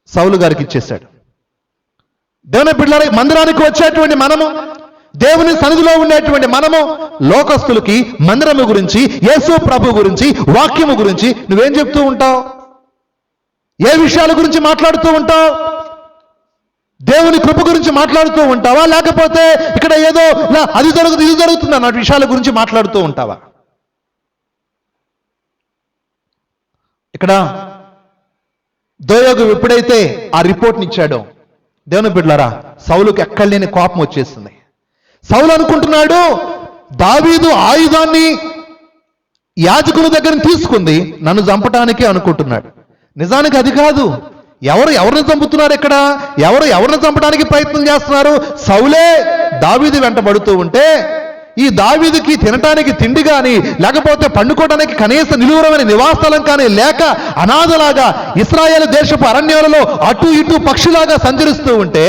సౌలు గారికి ఇచ్చేశాడు. దేవుని బిడ్డలారా, మందిరానికి వచ్చేటువంటి మనము, దేవుని సన్నిధిలో ఉండేటువంటి మనము లోకస్తులకి మందిరము గురించి, యేసు ప్రభు గురించి, వాక్యము గురించి నువ్వేం చెప్తూ ఉంటావు? ఏ విషయాల గురించి మాట్లాడుతూ ఉంటావు? దేవుని కృప గురించి మాట్లాడుతూ ఉంటావా? లేకపోతే ఇక్కడ ఏదో అది జరుగుతుంది ఇది జరుగుతుంది అన్న విషయాల గురించి మాట్లాడుతూ ఉంటావా? ఇక్కడ దోయోగు ఎప్పుడైతే ఆ రిపోర్ట్ని ఇచ్చాడో, దేవుని బిడ్డలారా, సౌలుకి ఎక్కడ లేని కోపం వచ్చేస్తుంది. సౌలు అనుకుంటున్నాడు దావీదు ఆయుధాన్ని యాజకుల దగ్గర తీసుకుంది నన్ను చంపటానికే అనుకుంటున్నాడు. నిజానికి అది కాదు. ఎవరిని చంపుతున్నారు? ఇక్కడ ఎవరిని చంపడానికి ప్రయత్నం చేస్తున్నారు? సౌలే దావీదు వెంటబడుతూ ఉంటే, ఈ దావీదుకి తినటానికి తిండి కానీ, లేకపోతే పండుకోవడానికి కనీస నిలువరమైన నివాసస్థలం కానీ లేక అనాథలాగా ఇశ్రాయేలు దేశపు అరణ్యాలలో అటు ఇటు పక్షిలాగా సంచరిస్తూ ఉంటే,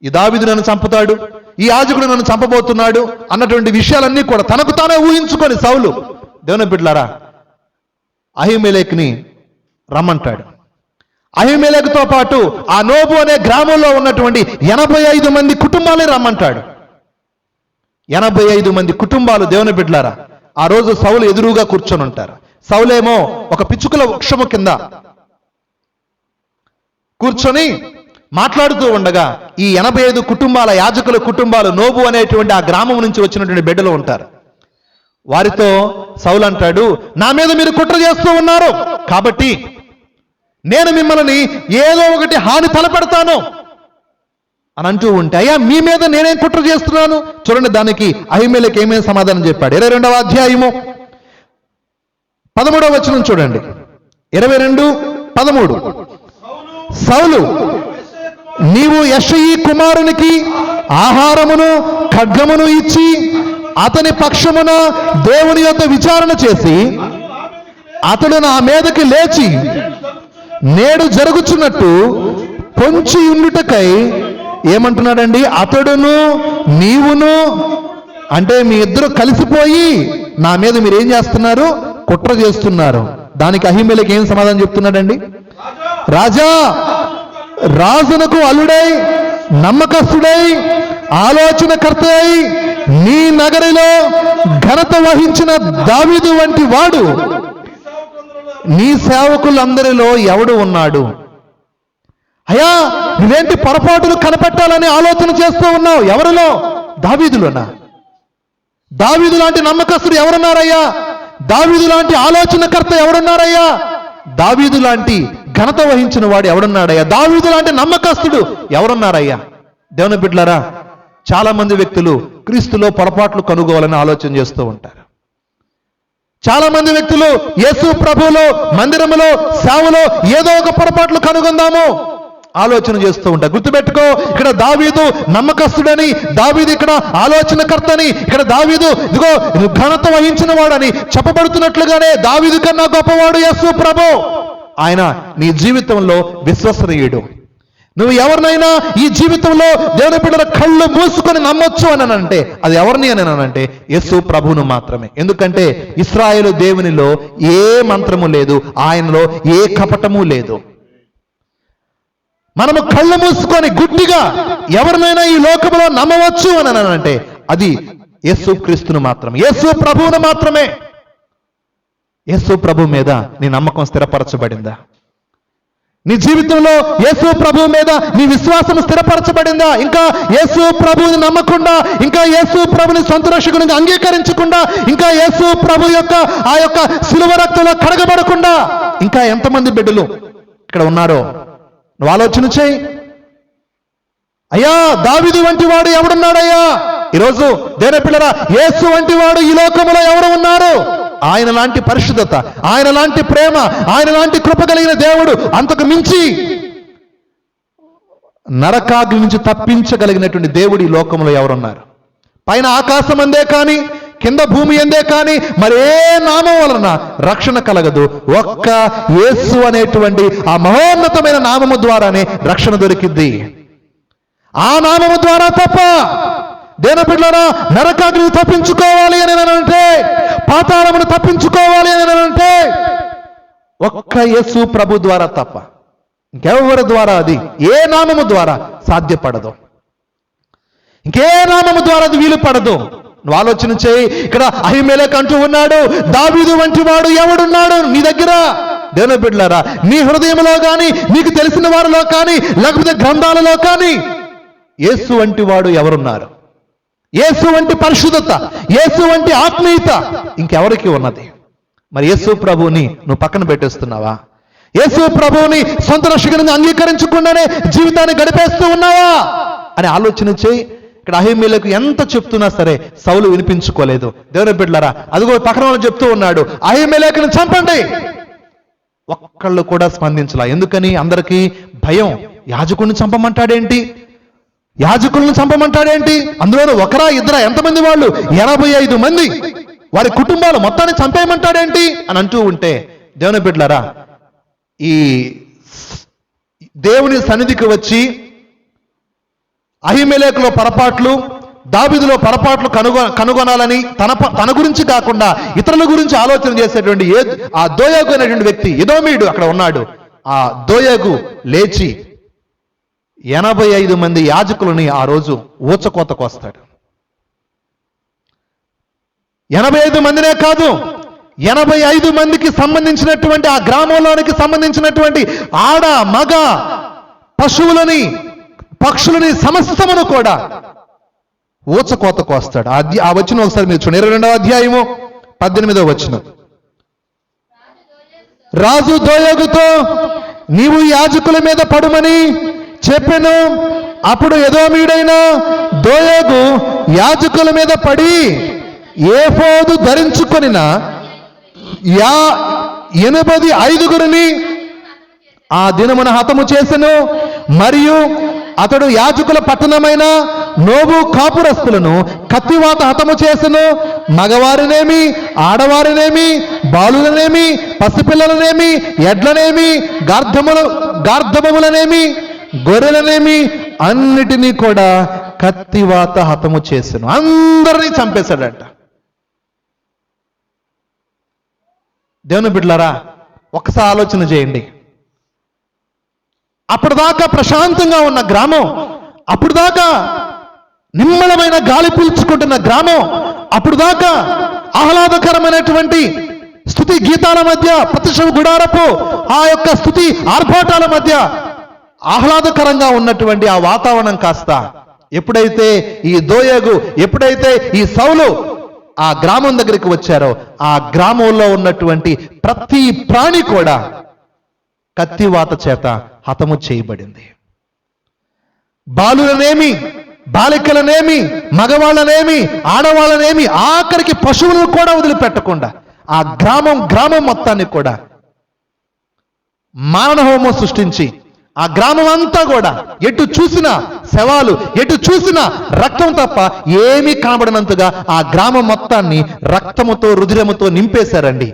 ఈ దావీదు నన్ను చంపుతాడు, ఈ యాజకుడు నన్ను చంపబోతున్నాడు అన్నటువంటి విషయాలన్నీ కూడా తనకు తానే ఊహించుకొని సౌలు, దేవుని బిడ్డలారా, అహీమెలెకుని రమ్మంటాడు. అహీమెలెకుతో పాటు ఆ నోబు అనే గ్రామంలో ఉన్నటువంటి 85 మంది కుటుంబాలని రమ్మంటాడు. 85 మంది కుటుంబాలు, దేవుని బిడ్డలారా, ఆ రోజు సౌలు ఎదురుగా కూర్చొని ఉంటారు. సౌలేమో ఒక పిచ్చుకల వృక్షము కింద కూర్చొని మాట్లాడుతూ ఉండగా ఈ 85 కుటుంబాల యాజకుల కుటుంబాలు నోబు అనేటువంటి ఆ గ్రామం నుంచి వచ్చినటువంటి బిడ్డలు ఉంటారు. వారితో సౌలు అంటాడు, నా మీద మీరు కుట్ర చేస్తూ ఉన్నారు కాబట్టి నేను మిమ్మల్ని ఏదో ఒకటి హాని తలపెడతాను అని అంటూ ఉంటే, అయ్యా మీ మీద నేనేం కుట్ర చేస్తున్నాను? చూడండి దానికి అహీమెలెకు ఏమేమి సమాధానం చెప్పాడు. 22వ అధ్యాయము 13వ వచనం చూడండి. 22:13. సౌలు, నీవు యెషయి కుమారునికి ఆహారమును ఖడ్గమును ఇచ్చి అతని పక్షమున దేవుని యొద్ద విచారణ చేసి అతడు నా మీదకి లేచి నేడు జరుగుచున్నట్టు పొంచి ఉండుటకై ఏమంటున్నాడండి? అతడును నీవును అంటే మీ ఇద్దరు కలిసిపోయి నా మీద మీరేం చేస్తున్నారు? కుట్ర చేస్తున్నారు. దానికి అహీమెలెకు ఏం సమాధానం చెప్తున్నాడండి? రాజా, రాజునకు అల్లుడై నమ్మకస్తుడై ఆలోచనకర్త అయి నీ నగరిలో ఘనత వహించిన దావీదు వంటి వాడు నీ సేవకులందరిలో ఎవడు ఉన్నాడు? అయ్యా, నువ్వేంటి పొరపాటును కనిపెట్టాలని ఆలోచన చేస్తూ ఉన్నావు? ఎవరిలో? దావీదులోనా? దావీదు లాంటి నమ్మకస్తుడు ఎవరున్నారయ్యా? దావీదు లాంటి ఆలోచనకర్త ఎవరున్నారయ్యా? దావీదు లాంటి ఘనత వహించిన వాడు ఎవడున్నాడయ్యా? దావీదు లాంటి నమ్మకస్తుడు ఎవరున్నారయ్యా? దేవుని బిడ్డలారా, చాలా మంది వ్యక్తులు క్రీస్తులో పొరపాట్లు కనుగోవాలని ఆలోచన చేస్తూ ఉంటారు. చాలా మంది వ్యక్తులు యేసు ప్రభువులో, మందిరములో, సేవలో ఏదో ఒక పొరపాట్లు కనుగొందాము ఆలోచన చేస్తూ ఉంటారు. గుర్తుపెట్టుకో, ఇక్కడ దావీదు నమ్మకస్తుడని, దావీదు ఇక్కడ ఆలోచనకర్తని, ఇక్కడ దావీదు ఇదిగో ఘనత వహించిన వాడని చెప్పబడుతున్నట్లుగానే దావీదు కన్నా గొప్పవాడు యేసు ప్రభు. ఆయన నీ జీవితంలో విశ్వసనీయుడు. నువ్వు ఎవరినైనా ఈ జీవితంలో దేవుని బిడ్డల కళ్ళు మూసుకొని నమ్మొచ్చు అని అంటే అది ఎవరిని అని అంటే యేసు ప్రభువును మాత్రమే. ఎందుకంటే ఇశ్రాయేలు దేవునిలో ఏ మంత్రము లేదు, ఆయనలో ఏ కపటము లేదు. మనము కళ్ళు మూసుకొని గుడ్డిగా ఎవరినైనా ఈ లోకములో నమ్మవచ్చు అని అంటే అది యేసు క్రీస్తును మాత్రమే, యేసు ప్రభువును మాత్రమే. యేసు ప్రభు మీద నీ నమ్మకం స్థిరపరచబడిందా? నీ జీవితంలో యేసు ప్రభు మీద నీ విశ్వాసం స్థిరపరచబడిందా? ఇంకా యేసు ప్రభువుని నమ్మకుండా, ఇంకా యేసు ప్రభుని సొంత రక్షకునిగా అంగీకరించకుండా, ఇంకా యేసు ప్రభు యొక్క ఆ యొక్క శిలువ రక్తంలో కడగబడకుండా ఇంకా ఎంతమంది బిడ్డలు ఇక్కడ ఉన్నారో నువ్వు ఆలోచన చేయి. అయ్యా, దావీదు వంటి వాడు ఎవడున్నాడయ్యా? ఈరోజు దేవుని పిల్లరా, యేసు వంటి వాడు ఈ లోకములో ఎవరు ఉన్నారు? ఆయన లాంటి పరిశుద్ధత, ఆయన లాంటి ప్రేమ, ఆయన లాంటి కృప కలిగిన దేవుడు, అంతకు మించి నరకాగ్ని నుంచి తప్పించగలిగినటువంటి దేవుడు ఈ లోకంలో ఎవరున్నారు? పైన ఆకాశం అందే కానీ, కింద భూమి అందే కానీ మరే నామం వలన రక్షణ కలగదు. ఒక్క యేసు అనేటువంటి ఆ మహోన్నతమైన నామము ద్వారానే రక్షణ దొరికింది. ఆ నామము ద్వారా తప్ప దేవుని బిడ్డలారా, నరకాగ్ని తప్పించుకోవాలి అని అంటే, పాతాళమును తప్పించుకోవాలి అని అంటే ఒక్క యేసు ప్రభు ద్వారా తప్ప ఇంకెవరి ద్వారా అది ఏ నామము ద్వారా సాధ్యపడదు, ఇంకే నామము ద్వారా అది వీలు పడదు. నువ్వు ఆలోచన చేయి. ఇక్కడ అహిమెలెకు అంటూ ఉన్నాడు, దావీదు వంటి వాడు ఎవడున్నాడు నీ దగ్గర? దేవుని బిడ్డలారా, నీ హృదయంలో కానీ, నీకు తెలిసిన వారిలో కానీ, లేకపోతే గ్రంథాలలో కానీ యేసు వంటి వాడు ఎవరున్నారు? యేసు వంటి పరిశుద్ధత, యేసు వంటి ఆత్మీయత ఇంకెవరికి ఉన్నది? మరి యేసు ప్రభువుని నువ్వు పక్కన పెట్టేస్తున్నావా? యేసు ప్రభువుని సొంత రక్షకునిగా అంగీకరించకుండానే జీవితాన్ని గడిపేస్తూ ఉన్నావా అని ఆలోచన చేయి. ఇక్కడ అహిమెలెకు ఎంత చెప్తున్నా సరే సౌలు వినిపించుకోలేదు. దేవుని బిడ్డలారా, అదిగో పక్కన వాళ్ళు చెప్తూ ఉన్నాడు, అహిమెలెకును చంపండి. ఒక్కళ్ళు కూడా స్పందించలా. ఎందుకని? అందరికీ భయం. యాజకుడిని చంపమంటాడేంటి? యాజకులను చంపమంటాడేంటి? అందులోనూ ఒకరా ఇద్దరా? ఎంతమంది వాళ్ళు? 85 మంది. వారి కుటుంబాలు మొత్తాన్ని చంపేయమంటాడేంటి అని అంటూ ఉంటే, దేవుని బిడ్డలారా, ఈ దేవుని సన్నిధికి వచ్చి అహిమెలెకులో పొరపాట్లు, దావీదులో పొరపాట్లు కనుగొనాలని తన గురించి కాకుండా ఇతరుల గురించి ఆలోచన చేసేటువంటి ఆ దోయగు అనేటువంటి వ్యక్తి, ఎదోమీయుడు అక్కడ ఉన్నాడు. ఆ దోయగు లేచి 85 మంది యాజకులని ఆ రోజు ఊచకోతకు వస్తాడు. 85 మందినే కాదు, 85 మందికి సంబంధించినటువంటి ఆ గ్రామంలోనికి సంబంధించినటువంటి ఆడ మగ పశువులని పక్షులని సమస్తమును కూడా ఊచకోతకు వస్తాడు. ఆ వచనం ఒకసారి మీరు చూడండి. 22వ అధ్యాయము 18వ వచనం. రాజు దోయగుతో నీవు యాజకుల మీద పడుమని చెప్పెను. అప్పుడు ఎదోమీయుడైన దోయగు యాజకుల మీద పడి ఏఫోదు ధరించుకొనిన 85 ఆ దినమున హతము చేసెను. మరియు అతడు యాజకుల పట్టణమైన నోబు కాపురస్తులను కత్తివాత హతము చేసెను. మగవారినేమి, ఆడవారినేమి, బాలులనేమి, పసిపిల్లలనేమి, ఎడ్లనేమి, గార్ధబములనేమి, గొర్రెలనేమి అన్నిటినీ కూడా కత్తివాత హతము చేసెను. అందరినీ చంపేశాడట. దేవుని బిడ్డలారా, ఒకసారి ఆలోచన చేయండి. అప్పటిదాకా ప్రశాంతంగా ఉన్న గ్రామం, అప్పటిదాకా నిమ్మలమైన గాలి పీల్చుకుంటున్న గ్రామం, అప్పటిదాకా ఆహ్లాదకరమైనటువంటి స్తుతి గీతాల మధ్య, ప్రతిష్ఠ గుడారపు ఆ యొక్క స్తుతి ఆర్భాటాల మధ్య ఆహ్లాదకరంగా ఉన్నటువంటి ఆ వాతావరణం కాస్త ఎప్పుడైతే ఈ దోయగు, ఎప్పుడైతే ఈ సౌలు ఆ గ్రామం దగ్గరికి వచ్చారో, ఆ గ్రామంలో ఉన్నటువంటి ప్రతి ప్రాణి కూడా కత్తివాత చేత హతము చేయబడింది. బాలులనేమి, బాలికలనేమి, మగవాళ్ళనేమి, ఆడవాళ్ళనేమి, ఆఖరికి పశువులను కూడా వదిలిపెట్టకుండా ఆ గ్రామం మొత్తాన్ని కూడా మారణహోమం సృష్టించి ఆ గ్రామం అంతా కూడా ఎటు చూసినా శవాలు, ఎటు చూసినా రక్తం తప్ప ఏమీ కనబడినంతగా ఆ గ్రామం మొత్తాన్ని రక్తముతో, రుధిరముతో నింపేశారండి.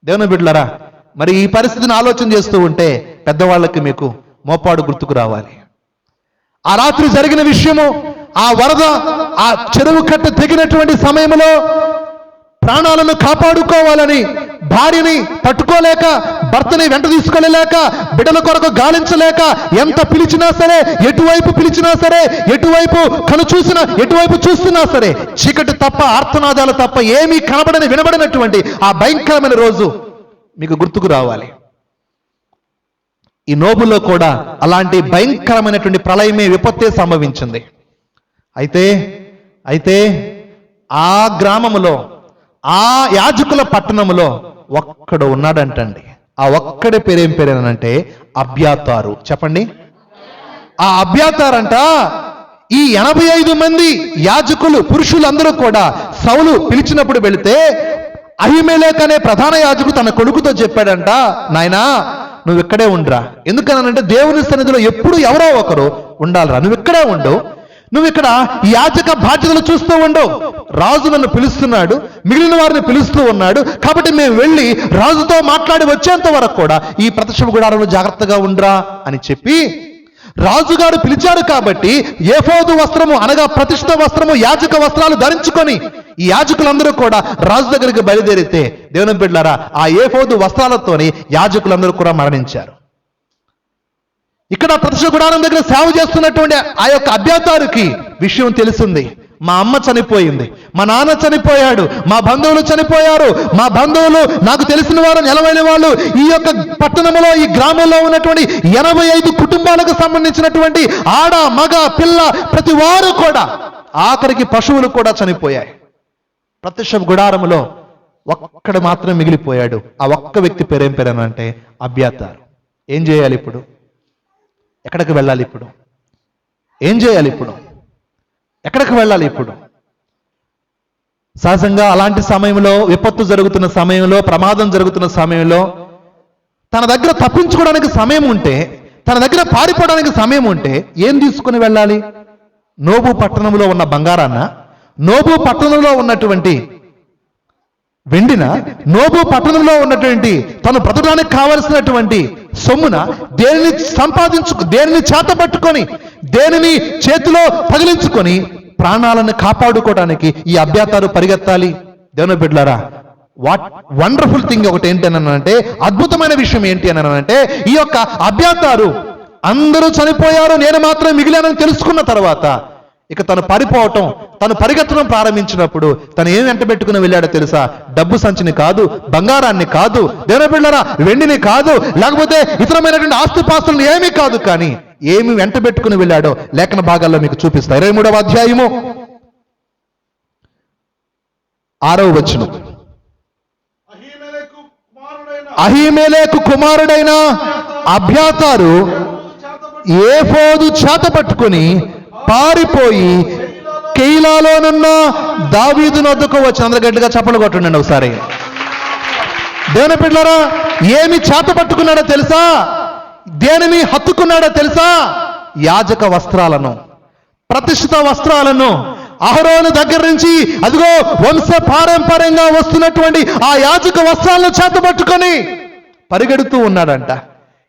దేవుని బిడ్డలారా, మరి ఈ పరిస్థితిని ఆలోచన చేస్తూ ఉంటే పెద్దవాళ్ళకి మీకు మోపాడు గుర్తుకు రావాలి. ఆ రాత్రి జరిగిన విషయము, ఆ వరద, ఆ చెరువు కట్ట తెగినటువంటి సమయంలో ప్రాణాలను కాపాడుకోవాలని భార్యని పట్టుకోలేక, భర్తని వెంట తీసుకెళ్ళలేక, బిడ్డల కొరకు గాలించలేక, ఎంత పిలిచినా సరే, ఎటువైపు పిలిచినా సరే, ఎటువైపు కను చూసినా, ఎటువైపు చూస్తున్నా సరే చీకటి తప్ప, ఆర్తనాదాలు తప్ప ఏమీ కనబడని, వినబడినటువంటి ఆ భయంకరమైన రోజు మీకు గుర్తుకు రావాలి. ఈ నోబులో కూడా అలాంటి భయంకరమైనటువంటి ప్రళయమే, విపత్తే సంభవించింది. అయితే ఆ గ్రామములో, ఆ యాజకుల పట్టణములో ఒక్కడు ఉన్నాడంటండి. ఆ ఒక్కడి పేరేం పేరేనంటే అబ్యాతారు. చెప్పండి. ఆ అబ్యాతారంట ఈ 85 మంది యాజకులు, పురుషులందరూ కూడా సౌలు పిలిచినప్పుడు వెళితే అహిమెలెకు అనే ప్రధాన యాజకుడు తన కొడుకుతో చెప్పాడంట, నాయనా నువ్వు ఇక్కడే ఉండరా. ఎందుకనంటే దేవుని సన్నిధిలో ఎప్పుడు ఎవరో ఒకరు ఉండాలిరా, నువ్వు ఇక్కడే ఉండు, నువ్వు ఇక్కడ యాజక బాధ్యతలు చూస్తూ ఉండు. రాజు నన్ను పిలుస్తున్నాడు, మిగిలిన వారిని పిలుస్తూ ఉన్నాడు, కాబట్టి మేము వెళ్ళి రాజుతో మాట్లాడి వచ్చేంత వరకు కూడా ఈ ప్రత్యక్ష గుడారంలో జాగ్రత్తగా ఉండరా అని చెప్పి, రాజుగారు పిలిచారు కాబట్టి ఏఫోదు వస్త్రము అనగా ప్రతిష్ఠ వస్త్రము, యాజక వస్త్రాలు ధరించుకొని ఈ యాజకులందరూ కూడా రాజు దగ్గరికి బయలుదేరితే, దేవుని బిడ్డలారా, ఆ ఏఫోదు వస్త్రాలతోని యాజకులందరూ కూడా మరణించారు. ఇక్కడ ప్రత్యక్ష గుడారం దగ్గర సేవ చేస్తున్నటువంటి ఆ యొక్క అబ్యాతారుకి విషయం తెలిసింది. మా అమ్మ చనిపోయింది, మా నాన్న చనిపోయాడు, మా బంధువులు చనిపోయారు, మా బంధువులు నాకు తెలిసిన వారు నిలవైన వాళ్ళు ఈ యొక్క పట్టణంలో ఈ గ్రామంలో ఉన్నటువంటి 85 కుటుంబాలకు సంబంధించినటువంటి ఆడ మగ పిల్ల ప్రతి వారు కూడా, ఆఖరికి పశువులు కూడా చనిపోయాయి. ప్రత్యక్ష గుడారములో ఒక్కడు మాత్రం మిగిలిపోయాడు. ఆ ఒక్క వ్యక్తి పేరేం పేరేనంటే అబ్యాతారు. ఏం చేయాలి ఇప్పుడు? ఎక్కడికి వెళ్ళాలి ఇప్పుడు? ఏం చేయాలి ఇప్పుడు? ఎక్కడికి వెళ్ళాలి ఇప్పుడు? సహజంగా అలాంటి సమయంలో, విపత్తు జరుగుతున్న సమయంలో, ప్రమాదం జరుగుతున్న సమయంలో తన దగ్గర తప్పించుకోవడానికి సమయం ఉంటే, తన దగ్గర పారిపోవడానికి సమయం ఉంటే ఏం తీసుకుని వెళ్ళాలి? నోబు పట్టణంలో ఉన్న బంగారాన్న, నోబు పట్టణంలో ఉన్నటువంటి వెండిన, నోబు పట్టణంలో ఉన్నటువంటి తను బ్రతకడానికి కావలసినటువంటి సొమ్మున దేనిని చేతపట్టుకొని, దేనిని చేతిలో తగిలించుకొని ప్రాణాలను కాపాడుకోవడానికి ఈ అబ్యాతారు పరిగెత్తాలి. దేవుని బిడ్డలారా, వండర్ఫుల్ థింగ్ ఒకటి ఏంటి అంటే, అద్భుతమైన విషయం ఏంటి అంటే, ఈ యొక్క అబ్యాతారు అందరూ చనిపోయారు, నేను మాత్రం మిగిలానని తెలుసుకున్న తర్వాత ఇక తను పారిపోవటం, తను పరిగెత్తడం ప్రారంభించినప్పుడు తను ఏం వెంట పెట్టుకుని వెళ్ళాడో తెలుసా? డబ్బు సంచిని కాదు, బంగారాన్ని కాదు, దేవుని బిడ్డలారా వెండిని కాదు, లేకపోతే ఇతరమైనటువంటి ఆస్తిపాస్తులను ఏమీ కాదు, కానీ ఏమి వెంట పెట్టుకుని వెళ్ళాడో లేఖన భాగాల్లో మీకు చూపిస్తా. 23వ అధ్యాయము 6వ వచనం. అహీమెలెకు కుమారుడైన అబ్యాతారు ఏఫోదు చేత పట్టుకుని పారిపోయి కెయిలాలోనున్న దావీదు వద్దకు వచ్చి, అందరూ గట్టిగా చప్పలు కొట్టండి ఒకసారి. దేవుని బిడ్డలారా, ఏమి చేత పట్టుకున్నాడో తెలుసా? దేనిని హత్తుకున్నాడో తెలుసా? యాజక వస్త్రాలను, ప్రతిష్ఠిత వస్త్రాలను. అహరోను దగ్గర నుంచి అదిగో వంశ పారంపర్యంగా వస్తున్నటువంటి ఆ యాజక వస్త్రాలను చేత పట్టుకొని పరిగెడుతూ ఉన్నాడంట.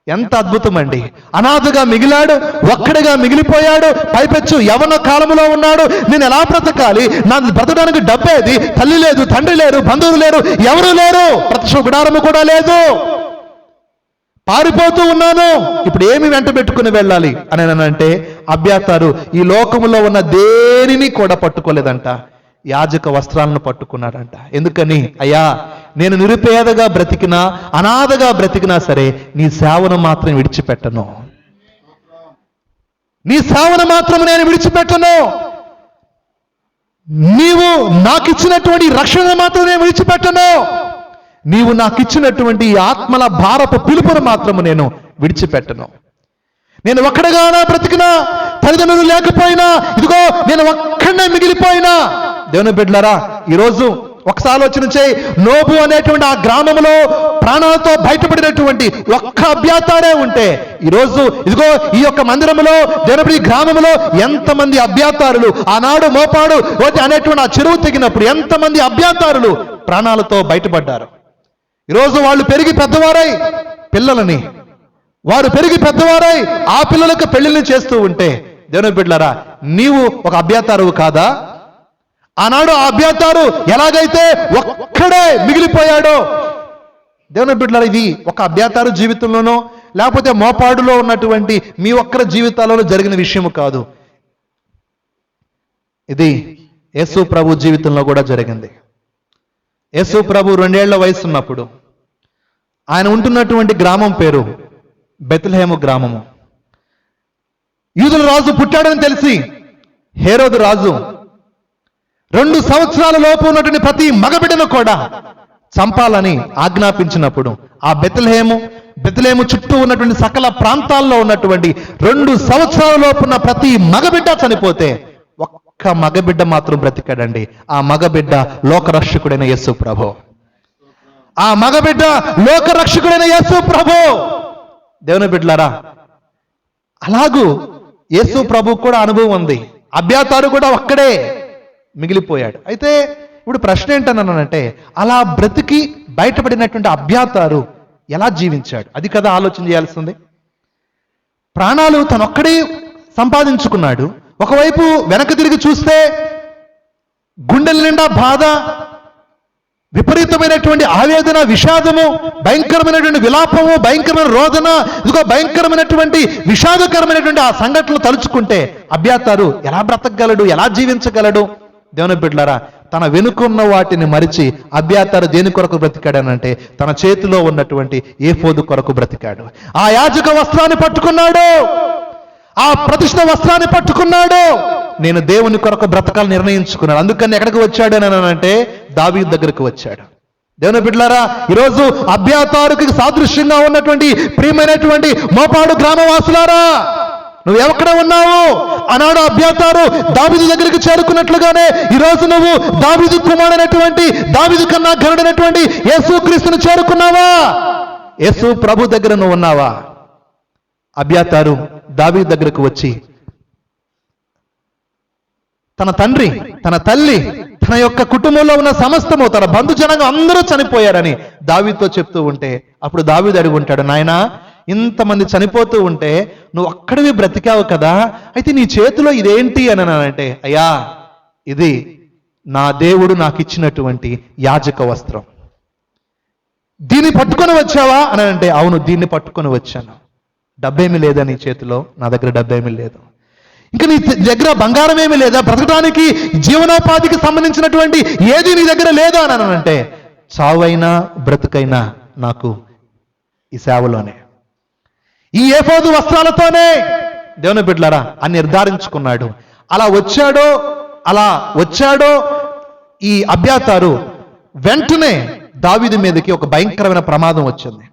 ఎంత అద్భుతం అండి! అనాథగా మిగిలాడు, ఒక్కడిగా మిగిలిపోయాడు, పైపెచ్చు యవన కాలంలో ఉన్నాడు. నేను ఎలా బ్రతకాలి? నా బ్రతకడానికి డబ్బేది? తల్లి లేదు, తండ్రి లేరు, బంధువులు లేరు, ఎవరు లేరు, ప్రత్యక్ష గుడారము కూడా లేదు, పారిపోతూ ఉన్నాను. ఇప్పుడు ఏమి వెంట పెట్టుకుని వెళ్ళాలి అని అంటే, అబ్యాతారు ఈ లోకములో ఉన్న దేనిని కూడా పట్టుకోలేదంట, యాజక వస్త్రాలను పట్టుకున్నాడంట. ఎందుకని? అయ్యా, నేను నిరుపేదగా బ్రతికినా, అనాథగా బ్రతికినా సరే నీ సేవను మాత్రం విడిచిపెట్టను, నీ సేవను మాత్రం నేను విడిచిపెట్టను, నీవు నాకిచ్చినటువంటి రక్షణ మాత్రం నేను విడిచిపెట్టను, నీవు నాకిచ్చినటువంటి ఆత్మల భారపు పిలుపును మాత్రము నేను విడిచిపెట్టను. నేను ఒక్కడిగానా బ్రతికినా, తల్లిదండ్రులు లేకపోయినా, ఇదిగో నేను ఒక్కడే మిగిలిపోయినా. దేవుని బిడ్డలారా, ఈరోజు ఒకసారి ఆలోచన చేయి. నోబు అనేటువంటి ఆ గ్రామంలో ప్రాణాలతో బయటపడినటువంటి ఒక్క అబ్యాతారే ఉంటే, ఈరోజు ఇదిగో ఈ యొక్క మందిరంలో, దేవుని గ్రామంలో ఎంతమంది అబ్యాతారులు, ఆనాడు మోపాడు అనేటువంటి ఆ చెరువు తెగినప్పుడు ఎంతమంది అబ్యాతారులు ప్రాణాలతో బయటపడ్డారు. ఈరోజు వాళ్ళు పెరిగి పెద్దవారై పిల్లలని, వారు పెరిగి పెద్దవారై ఆ పిల్లలకు పెళ్లిని చేస్తూ ఉంటే, దేవుని బిడ్డలారా, నీవు ఒక అబ్యాతారువు కాదా? ఆనాడు ఆ అబ్యాతారు ఎలాగైతే ఒక్కడే మిగిలిపోయాడో, దేవుని బిడ్డలారా, ఇది ఒక అబ్యాతారు జీవితంలోనో లేకపోతే మోపాడులో ఉన్నటువంటి మీ ఒక్కరి జీవితాలలో జరిగిన విషయము కాదు. ఇది యేసు ప్రభు జీవితంలో కూడా జరిగింది. యేసు ప్రభు 2 ఏళ్ల వయసు ఉన్నప్పుడు ఆయన ఉంటున్నటువంటి గ్రామం పేరు బెత్లెహేము గ్రామము. యూదుల రాజు పుట్టాడని తెలిసి హేరోదు రాజు 2 సంవత్సరాల లోపు ఉన్నటువంటి ప్రతి మగబిడ్డను కూడా చంపాలని ఆజ్ఞాపించినప్పుడు ఆ బెత్లెహేము చుట్టూ ఉన్నటువంటి సకల ప్రాంతాల్లో ఉన్నటువంటి 2 సంవత్సరాల లోపు ఉన్న ప్రతి మగబిడ్డ చనిపోతే ఒక్క మగబిడ్డ మాత్రం బ్రతికాడండి. ఆ మగబిడ్డ లోకరక్షకుడైన యేసు ప్రభు. ఆ మగబిడ్డ లోకరక్షకుడైన యేసు ప్రభు. దేవుని బిడ్డలారా, అలాగూ యేసు ప్రభు కూడా అనుభవం ఉంది. అబ్యాతారు కూడా ఒక్కడే మిగిలిపోయాడు. అయితే ఇప్పుడు ప్రశ్న ఏంటన్నానంటే, అలా బ్రతికి బయటపడినటువంటి అబ్యాతారు ఎలా జీవించాడు? అది కదా ఆలోచన చేయాల్సింది. ప్రాణాలు తనొక్కడే సంపాదించుకున్నాడు. ఒకవైపు వెనక తిరిగి చూస్తే గుండెల నిండా బాధ, విపరీతమైనటువంటి ఆవేదన, విషాదము, భయంకరమైనటువంటి విలాపము, భయంకరమైన రోదన, ఇదిగో భయంకరమైనటువంటి విషాదకరమైనటువంటి ఆ సంఘటనలు తలుచుకుంటే అబ్యాతారు ఎలా బ్రతకగలడు, ఎలా జీవించగలడు? దేవుని బిడ్డలారా, తన వెనుకున్న వాటిని మరిచి అబ్యాతారు దేని కొరకు బ్రతికాడనంటే తన చేతిలో ఉన్నటువంటి ఏఫోదు కొరకు బ్రతికాడు. ఆ యాజక వస్త్రాన్ని పట్టుకున్నాడు, ఆ ప్రతిష్ఠ వస్త్రాన్ని పట్టుకున్నాడు. నేను దేవుని కొరకు బ్రతకాలని నిర్ణయించుకున్నాడు. అందుకని ఎక్కడికి వచ్చాడు అని అంటే దావీదు దగ్గరికి వచ్చాడు. దేవుని బిడ్డలారా, ఈరోజు అబ్యాతారుకి సాదృశ్యంగా ఉన్నటువంటి ప్రియమైనటువంటి మోపాడు గ్రామవాసులారా, నువ్వు ఎక్కడ ఉన్నావు? ఆనాడు అబ్యాతారు దావీదు దగ్గరికి చేరుకున్నట్లుగానే ఈరోజు నువ్వు దావీదు కుమారుడైనటువంటి, దావీదు కన్నా ఘనుడైనటువంటి యేసుక్రీస్తును చేరుకున్నావా? యేసు ప్రభు దగ్గర నువ్వు ఉన్నావా? అబ్యాతారు దావీదు దగ్గరకు వచ్చి తన తండ్రి, తన తల్లి, తన యొక్క కుటుంబంలో ఉన్న సమస్తము, తన బంధుజనంగా అందరూ చనిపోయారని దావీదుతో చెప్తూ ఉంటే అప్పుడు దావీదు అడిగి ఉంటాడు, నాయనా, ఇంతమంది చనిపోతూ ఉంటే నువ్వు అక్కడివి బ్రతికావు కదా, అయితే నీ చేతిలో ఇదేంటి అని అంటే, అయ్యా, ఇది నా దేవుడు నాకు ఇచ్చినటువంటి యాజక వస్త్రం. దీన్ని పట్టుకొని వచ్చావా అని అంటే, అవును, దీన్ని పట్టుకొని వచ్చాను. డబ్బేమీ లేదా నీ చేతిలో? నా దగ్గర డబ్బేమీ లేదు. ఇంకా నీ దగ్గర బంగారం ఏమీ లేదా? బ్రతకడానికి, జీవనోపాధికి సంబంధించినటువంటి ఏది నీ దగ్గర లేదా అని అంటే, చావైనా బ్రతుకైనా నాకు ఈ సేవలోనే, ఈ ఏఫోదు వస్త్రాలతోనే దేవుని బిడ్డలారా అని నిర్ధారించుకున్నాడు. అలా వచ్చాడో ఈ అబ్యాతారు వెంటనే దావీదు మీదకి ఒక భయంకరమైన ప్రమాదం వచ్చింది.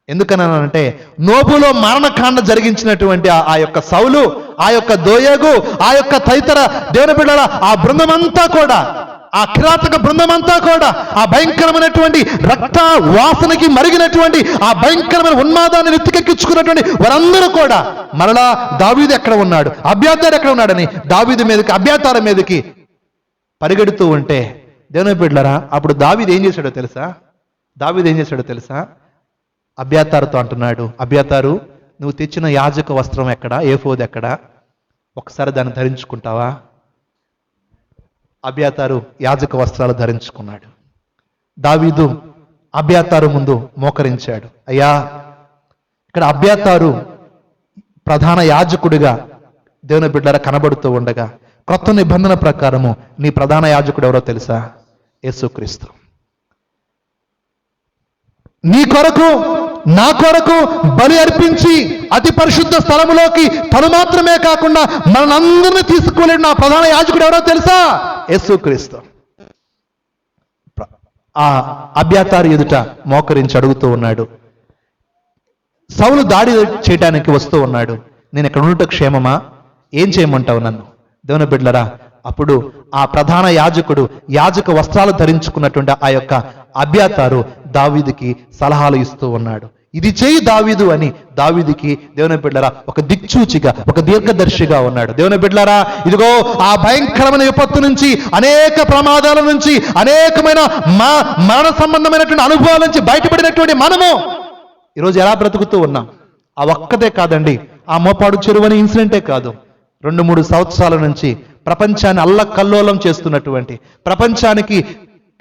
ఎందుకనంటే నోబులో మరణకాండ జరిగించినటువంటి ఆ యొక్క సౌలు, ఆ యొక్క దోయేగు, ఆ యొక్క తదితర దేవుని బిడ్డల ఆ బృందమంతా కూడా, ఆ కిరాతక బృందమంతా కూడా ఆ భయంకరమైనటువంటి రక్త వాసనకి మరిగినటువంటి ఆ భయంకరమైన ఉన్మాదాన్ని నెత్తికెక్కించుకున్నటువంటి వారందరూ కూడా మరలా దావీదు ఎక్కడ ఉన్నాడు, అబ్యాతారు ఎక్కడ ఉన్నాడని దావీదు మీదకి, అబ్యాతారు మీదకి పరిగెడుతూ ఉంటే దేవుని బిడ్డలారా, అప్పుడు దావీదు ఏం చేశాడో తెలుసా? అబ్యాతారుతో అంటున్నాడు, అబ్యాతారు, నువ్వు తెచ్చిన యాజక వస్త్రం ఎక్కడా, ఏఫోదు ఎక్కడా? ఒకసారి దాన్ని ధరించుకుంటావా? అబ్యాతారు యాజక వస్త్రాలు ధరించుకున్నాడు. దావీదు అబ్యాతారు ముందు మోకరించాడు. అయ్యా, ఇక్కడ అబ్యాతారు ప్రధాన యాజకుడిగా దేవుని బిడ్డలారా కనబడుతూ ఉండగా, కొత్త నిబంధన ప్రకారము నీ ప్రధాన యాజకుడు ఎవరో తెలుసా? యేసుక్రీస్తు. నీ కొరకు, నా కొరకు బలి అర్పించి అతి పరిశుద్ధ స్థలములోకి తను మాత్రమే కాకుండా మనందరినీ తీసుకోలేడు నా ప్రధాన యాజకుడు ఎవరో తెలుసా? యేసుక్రీస్తు. ఆ అబ్యాతారు ఎదుట మోకరించి అడుగుతూ ఉన్నాడు. సౌలు దాడి చేయడానికి వస్తూ ఉన్నాడు. నేను ఇక్కడ ఉండటం క్షేమమా? ఏం చేయమంటావు నన్ను? దేవుని బిడ్డలారా, అప్పుడు ఆ ప్రధాన యాజకుడు యాజక వస్త్రాలు ధరించుకున్నటువంటి ఆ యొక్క అబ్యాతారు దావీదుకి సలహాలు ఇస్తూ ఉన్నాడు. ఇది చేయి దావీదు అని దావీదుకి దేవుని బిడ్డలారా ఒక దిక్చూచిగా, ఒక దీర్ఘదర్శిగా ఉన్నాడు. దేవుని బిడ్డలారా, ఇదిగో ఆ భయంకరమైన విపత్తు నుంచి, అనేక ప్రమాదాల నుంచి, అనేకమైన మరణ సంబంధమైనటువంటి అనుభవాల నుంచి బయటపడినటువంటి మనము ఈరోజు ఎలా బ్రతుకుతూ ఉన్నాం? ఆ ఒక్కదే కాదండి, ఆ మోపాడు చెరువని ఇన్సిడెంటే కాదు, 2-3 సంవత్సరాల నుంచి ప్రపంచాన్ని అల్లకల్లోలం చేస్తున్నటువంటి, ప్రపంచానికి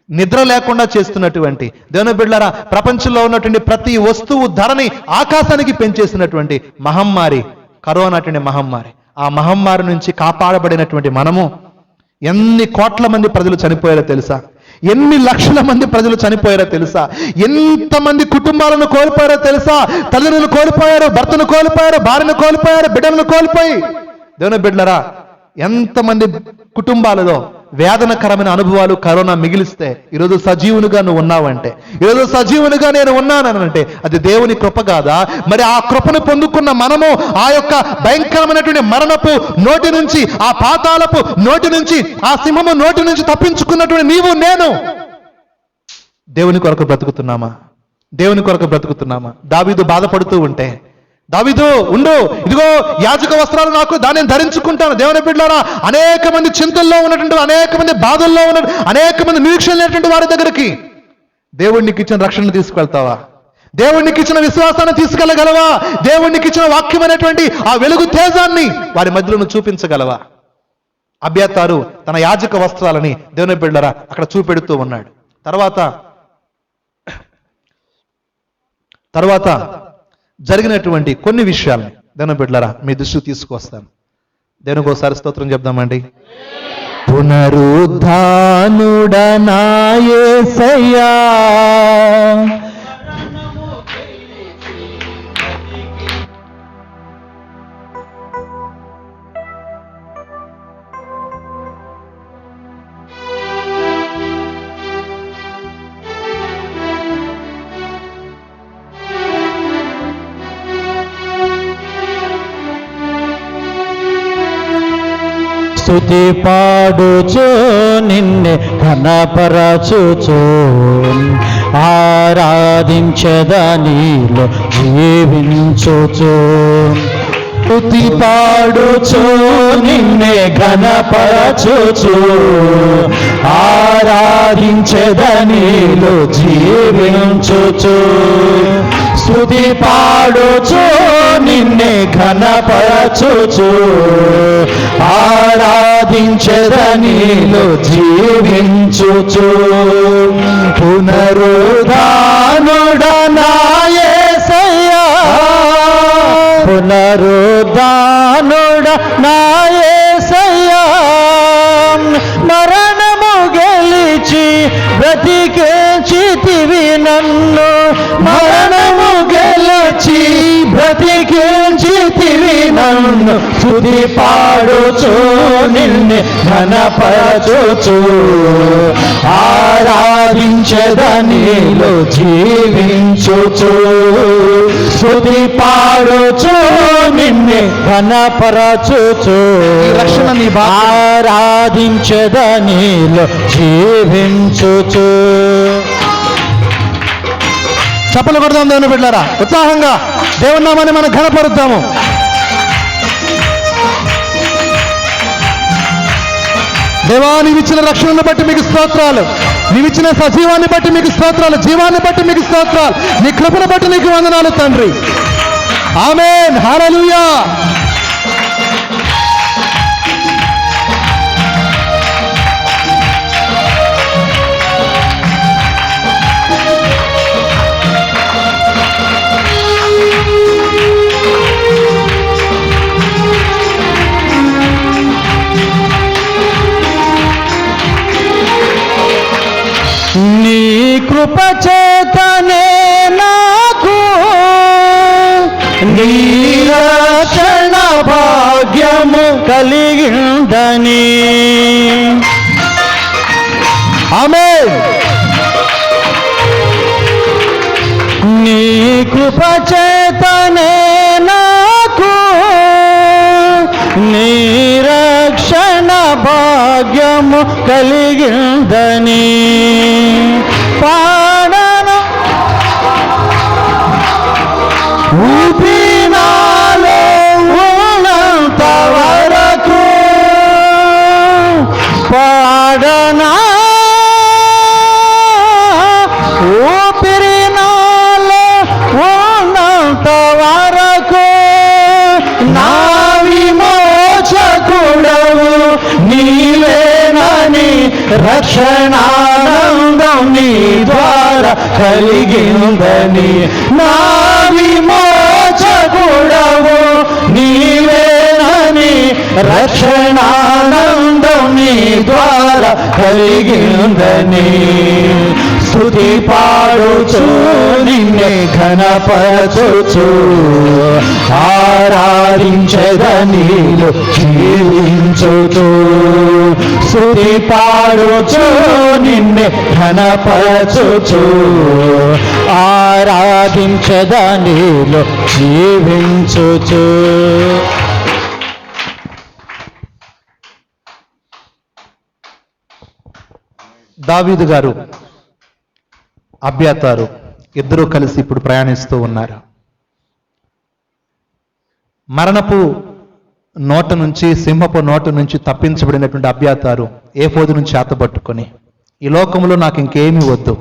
నిద్ర లేకుండా చేస్తున్నటువంటి దేవుని బిడ్డలారా, ప్రపంచంలో ఉన్నటువంటి ప్రతి వస్తువు ధరని ఆకాశానికి పెంచేసినటువంటి మహమ్మారి కరోనా అటువంటి మహమ్మారి. ఆ మహమ్మారి నుంచి కాపాడబడినటువంటి మనము ఎన్ని కోట్ల మంది ప్రజలు చనిపోయారో తెలుసా? ఎన్ని లక్షల మంది ప్రజలు చనిపోయారో తెలుసా? ఎంతమంది కుటుంబాలను కోల్పోయారో తెలుసా? తల్లిదండ్రులను కోల్పోయారు, భర్తను కోల్పోయారు, భార్యను కోల్పోయారు, బిడ్డలను కోల్పోయి దేవుని బిడ్డలారా ఎంతమంది కుటుంబాలలో వేదనకరమైన అనుభవాలు కరోనా మిగిలిస్తే ఈరోజు సజీవునిగా నువ్వు ఉన్నావంటే, ఈరోజు సజీవునిగా నేను ఉన్నానంటే అది దేవుని కృప కాదా? మరి ఆ కృపను పొందుకున్న మనము ఆ యొక్క భయంకరమైనటువంటి మరణపు నోటి నుంచి, ఆ పాతాళపు నోటి నుంచి, ఆ సింహము నోటి నుంచి తప్పించుకున్నటువంటి నీవు నేను దేవుని కొరకు బ్రతుకుతున్నామా? దేవుని కొరకు బ్రతుకుతున్నామా? దావీదు బాధపడుతూ ఉంటే, దావీదు ఉండు, ఇదిగో యాజక వస్త్రాలు నాకు, దాన్ని ధరించుకుంటాను. దేవుని బిడ్డలారా, అనేక మంది చింతల్లో ఉన్నటువంటి, అనేక మంది బాధల్లో ఉన్న, అనేక మంది నిరీక్షణ లేనటువంటి వారి దగ్గరికి దేవుడికి ఇచ్చిన రక్షణను తీసుకెళ్తావా? దేవుడికి ఇచ్చిన విశ్వాసాన్ని తీసుకెళ్ళగలవా? దేవుడికి ఇచ్చిన వాక్యమైనటువంటి ఆ వెలుగు తేజాన్ని వారి మధ్యలో చూపించగలవా? అబ్యాతారు తన యాజక వస్త్రాలని దేవుని బిడ్డలారా అక్కడ చూపెడుతూ ఉన్నాడు. తర్వాత తర్వాత జరిగినటువంటి కొన్ని విషయాల్ని దేవుని బిడ్డలారా మీ దృష్టికి తీసుకొస్తాను. దేవునికి ఒకసారి స్తోత్రం చెప్దామండి. పునరుద్ధానుడనా యేసయ్యా, స్తుతి పాడుచు నిన్నే ఘనపరచుచు ఆరాధించదనిలో జీవించుచు. స్తుతి పాడుచు నిన్నే ఘనపరచుచు ఆరాధించదనిలో జీవించుచు. స్తుతి పాడుచు నిన్నే ఘనపరచుచు ఆరాధించదనిలో జీవించుచు. పునరుద్ధానుడనా యేసయ్యా, పునరుద్ధానుడనా యేసయ్యా, మరణము గెలిచి బ్రతికించితివి నన్ను, మరణము గెలిచి బ్రతికించితివి నన్ను. స్తుతి పాడుచు నిన్నే ఘనపరచుచు ఆరాధించదనిలో జీవించుచు. స్తుతి పాడుచు నిన్నే ఘనపరచుచు రక్షణ నీ ఆరాధించదనిలో జీవించుచు. చప్పలు కొడదాం దేవుని బిడ్డలారా, ఉత్సాహంగా దేవుని నామాన్ని మనం ఘనపరుద్దాము. దేవా, నీవిచ్చిన రక్షణను బట్టి మీకు స్తోత్రాలు, నీవిచ్చిన సజీవాన్ని బట్టి మీకు స్తోత్రాలు, జీవాన్ని బట్టి మీకు స్తోత్రాలు, నీ కృపను బట్టి నీకు వందనాలు తండ్రి. ఆమేన్, హల్లెలూయా. నీ కృప చేతనే నాకు నీ రక్షణ భాగ్యము కలిగిందని. ఆమేన్. నీ కృప చేతనే నాకు నీ రక్షణ భాగ్యము కలిగిందని. పాడను ఊపినాలో ఉన్నంత వరకు, పాడనా ఊపిరినాలో ఉన్నంత వరకు, నా విమోచకుడవు నీవేనని రక్షణానందం నీ ద్వారా కలిగిందని. నా విమోచకుడవు నీవేనని రక్షణానందం నీ ద్వారా కలిగిందని. స్తుతి పాడుచు నిన్నే ఘనపరచుచు ఆరాధించదనిలో జీవించుచు. స్తుతి పాడుచు నిన్నే ఘనపరచుచు ఆరాధించదనిలో జీవించుచు. దావీదు గారు, అబ్యాతారు ఇద్దరూ కలిసి ఇప్పుడు ప్రయాణిస్తూ ఉన్నారు. మరణపు నోట నుంచి, సింహపు నోట నుంచి తప్పించబడినటువంటి అబ్యాతారు ఏఫోదు నుంచి చేతబట్టుకొని, ఈ లోకంలో నాకు ఇంకేమీ వద్దు,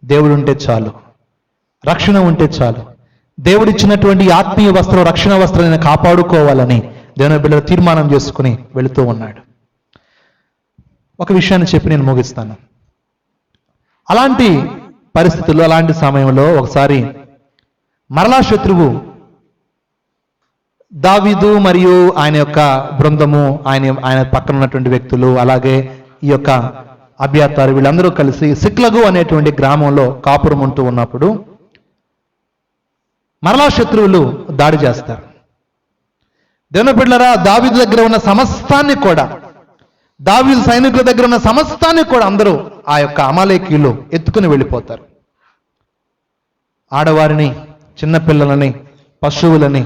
దేవుడు ఉంటే చాలు, రక్షణ ఉంటే చాలు, దేవుడిచ్చినటువంటి ఆత్మీయ వస్త్రం, రక్షణ వస్త్రం నేను కాపాడుకోవాలని దేవుని బిడ్డలు తీర్మానం చేసుకుని వెళుతూ ఉన్నాడు. ఒక విషయాన్ని చెప్పి నేను ముగిస్తాను. అలాంటి పరిస్థితుల్లో, అలాంటి సమయంలో ఒకసారి మరలా శత్రువు దావీదు మరియు ఆయన యొక్క బృందము, ఆయన పక్కన ఉన్నటువంటి వ్యక్తులు, అలాగే ఈ యొక్క అబ్యాతారు వీళ్ళందరూ కలిసి సిక్లగు అనేటువంటి గ్రామంలో కాపురం ఉంటూ ఉన్నప్పుడు మరలా శత్రువులు దాడి చేస్తారు. దేవుని బిడ్డలారా, దావీదు దగ్గర ఉన్న సమస్తాన్ని కూడా, దావీదు సైనికుల దగ్గర ఉన్న సమస్తాన్ని కూడా అందరూ ఆ యొక్క అమాలేకీయులు ఎత్తుకుని వెళ్ళిపోతారు. ఆడవారిని, చిన్నపిల్లలని, పశువులని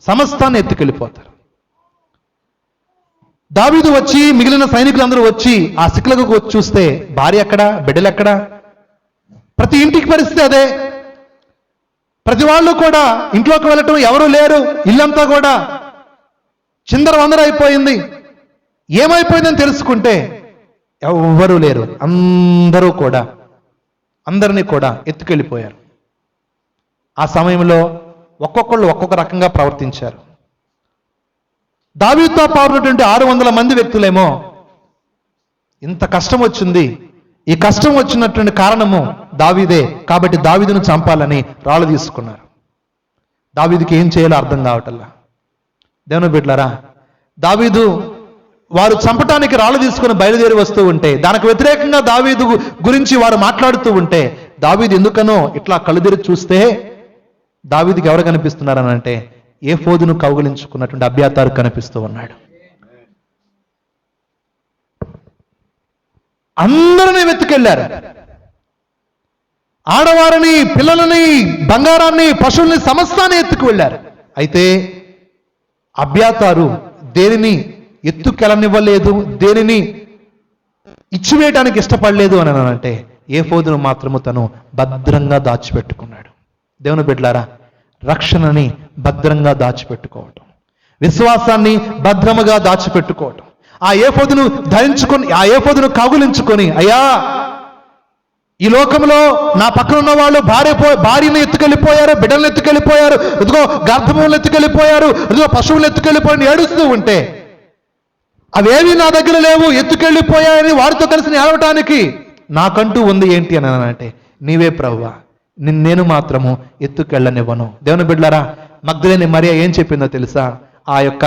సమస్తాన్ని ఎత్తుకెళ్ళిపోతారు. దావీదు వచ్చి, మిగిలిన సైనికులందరూ వచ్చి ఆ సిక్లగు వచ్చి చూస్తే భార్య ఎక్కడా, బిడ్డలు ఎక్కడా? ప్రతి ఇంటికి పరిస్థితి అదే. ప్రతి వాళ్ళు కూడా ఇంట్లోకి వెళ్ళటం, ఎవరూ లేరు, ఇల్లంతా కూడా చిందరవందరైపోయింది. ఏమైపోయిందని తెలుసుకుంటే ఎవ్వరూ లేరు, అందరినీ కూడా ఎత్తుకెళ్ళిపోయారు. ఆ సమయంలో ఒక్కొక్కళ్ళు ఒక్కొక్క రకంగా ప్రవర్తించారు. దావీదుతో పాటున్నటువంటి 600 మంది వ్యక్తులేమో ఇంత కష్టం వచ్చింది, ఈ కష్టం వచ్చినటువంటి కారణము దావీదే, కాబట్టి దావీదును చంపాలని రాళ్ళు తీసుకున్నారు. దావీదుకి ఏం చేయాలో అర్థం కావటల్లా. దేవుని బిడ్డలారా, దావీదు వారు చంపటానికి రాళ్ళు తీసుకుని బయలుదేరి వస్తూ ఉంటే, దానికి వ్యతిరేకంగా దావీదు గురించి వారు మాట్లాడుతూ ఉంటే, దావీదు ఎందుకనో ఇట్లా కళ్ళుదిరి చూస్తే దావీదుకి ఎవరు కనిపిస్తున్నారని అంటే ఏఫోదును కౌగిలించుకున్నటువంటి అబ్యాతారు కనిపిస్తూ ఉన్నాడు. అందరినీ వెతుకెళ్ళారు. ఆడవారిని, పిల్లలని, బంగారాన్ని, పశువుల్ని సమస్తాన్ని ఎత్తుకు వెళ్ళారు. అయితే అబ్యాతారు దేనిని ఎత్తుకెళ్ళనివ్వలేదు, దేనిని ఇచ్చివేయడానికి ఇష్టపడలేదు అని అంటే ఏఫోదును మాత్రము తను భద్రంగా దాచిపెట్టుకున్నాడు. దేవుని బిడ్డలారా, రక్షణని భద్రంగా దాచిపెట్టుకోవటం, విశ్వాసాన్ని భద్రముగా దాచిపెట్టుకోవటం, ఆ ఏఫోదును ధరించుకొని, ఆ ఏఫోదును కౌగిలించుకొని, అయ్యా ఈ లోకంలో నా పక్కన ఉన్న వాళ్ళు భార్యను ఎత్తుకెళ్ళిపోయారు, బిడ్డలను ఎత్తుకెళ్ళిపోయారు, ఇదిగో గర్భములను ఎత్తుకెళ్ళిపోయారు, ఇదిగో పశువులను ఎత్తుకెళ్ళిపోయారని ఏడుస్తూ ఉంటే, అవేవి నా దగ్గర లేవు, ఎత్తుకెళ్ళిపోయాయని వారితో కలిసి ఏడవటానికి నాకంటూ ఉంది ఏంటి అని అంటే నీవే ప్రభువా, నేను మాత్రము ఎత్తుకెళ్ళనివ్వను. దేవుని బిడ్డలారా, మగ్దలేని మరియ ఏం చెప్పిందో తెలుసా? ఆ యొక్క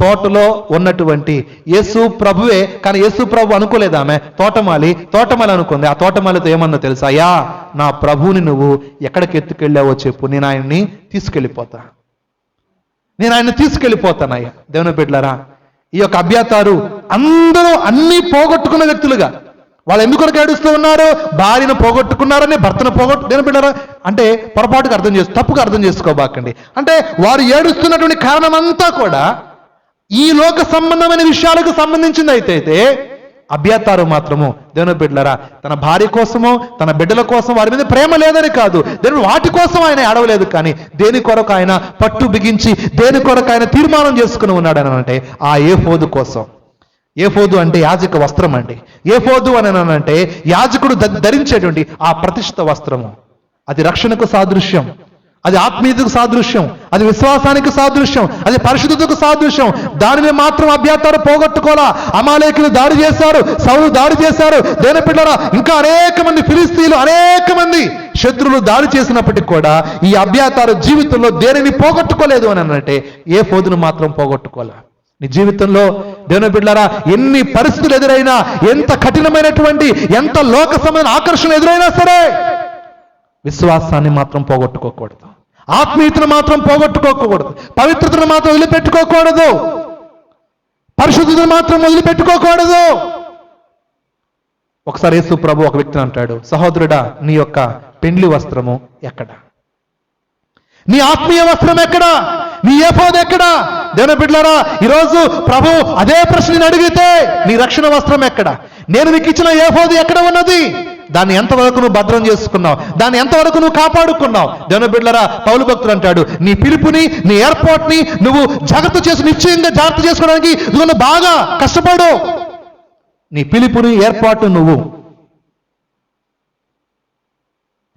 తోటలో ఉన్నటువంటి యేసు ప్రభువే, కానీ యేసు ప్రభు అనుకోలేదు, ఆమె తోటమాలి అనుకుంది. ఆ తోటమాలితో ఏమన్నా తెలుసా? అయ్యా, నా ప్రభువుని నువ్వు ఎక్కడికి ఎత్తుకెళ్ళావో చెప్పు, నేను ఆయన్ని తీసుకెళ్ళిపోతానయ్యా. దేవుని బిడ్డలారా, ఈ యొక్క అబ్యాతారు అందరూ అన్నీ పోగొట్టుకున్న వ్యక్తులుగా, వాళ్ళు ఎందుకు ఏడుస్తూ ఉన్నారు? భార్యను పోగొట్టుకున్నారని, భర్తను దేని బిడ్డరా అంటే తప్పుగా అర్థం చేసుకోబాకండి. అంటే వారు ఏడుస్తున్నటువంటి కారణం అంతా కూడా ఈ లోక సంబంధమైన విషయాలకు సంబంధించింది. అయితే అబ్యాతారు మాత్రము దేవుని బిడ్డలారా తన భార్య కోసమో తన బిడ్డల కోసం వారి మీద ప్రేమ లేదని కాదు, దేవుని వాటి కోసం ఆయన ఏడవలేదు, కానీ దేని కొరకు ఆయన పట్టు బిగించి, దేని కొరకు ఆయన తీర్మానం చేసుకుని ఉన్నాడు అని అంటే ఆ ఏఫోదు కోసం. ఏఫోదు అంటే యాజక వస్త్రం అండి. ఏఫోదు అని అంటే యాజకుడు ధరించేటువంటి ఆ ప్రతిష్ఠ వస్త్రము. అది రక్షణకు సాదృశ్యం, అది ఆత్మీయతకు సాదృశ్యం, అది విశ్వాసానికి సాదృశ్యం, అది పరిశుద్ధతకు సాదృశ్యం. దానిని మాత్రం అబ్యాతారు పోగొట్టుకోలా. అమాలేకులు దాడి చేశారు, సౌలు దాడి చేశారు, దేవుని బిడ్డలారా ఇంకా అనేక మంది ఫిలిస్తీయులు, అనేక మంది శత్రువులు దాడి చేసినప్పటికీ కూడా ఈ అబ్యాతారు జీవితంలో దేనిని పోగొట్టుకోలేదు అని అంటే ఏఫోదును మాత్రం పోగొట్టుకోలే. నీ జీవితంలో దేవుని బిడ్డలారా ఎన్ని పరిస్థితులు ఎదురైనా, ఎంత కఠినమైనటువంటి, ఎంత లోక సంబంధమైన ఆకర్షణ ఎదురైనా సరే విశ్వాసాన్ని మాత్రం పోగొట్టుకోకూడదు, ఆత్మీయతను మాత్రం పోగొట్టుకోకూడదు, పవిత్రతను మాత్రం వదిలిపెట్టుకోకూడదు, పరిశుద్ధతను మాత్రం వదిలిపెట్టుకోకూడదు. ఒకసారి యేసు ప్రభు ఒక వ్యక్తిని అంటాడు, సహోదరుడా, నీ యొక్క పెండ్లి వస్త్రము ఎక్కడ? నీ ఆత్మీయ వస్త్రం ఎక్కడా? నీ ఏఫోదు ఎక్కడా? దేవుని బిడ్డలారా, ఈరోజు ప్రభు అదే ప్రశ్నని అడిగితే నీ రక్షణ వస్త్రం ఎక్కడ? నేను నీకు ఇచ్చిన ఏఫోదు ఎక్కడ ఉన్నది? దాన్ని ఎంతవరకు నువ్వు భద్రం చేసుకున్నావు? దాన్ని ఎంతవరకు నువ్వు కాపాడుకున్నావు? దేవుని బిడ్డలారా, పౌలు భక్తుడు అంటాడు, నీ పిలుపుని, నీ ఏర్పాటుని నువ్వు నిశ్చయంగా జాగ్రత్త చేసుకోవడానికి నువ్వు బాగా కష్టపడు. నీ పిలుపుని, ఏర్పాటు, నువ్వు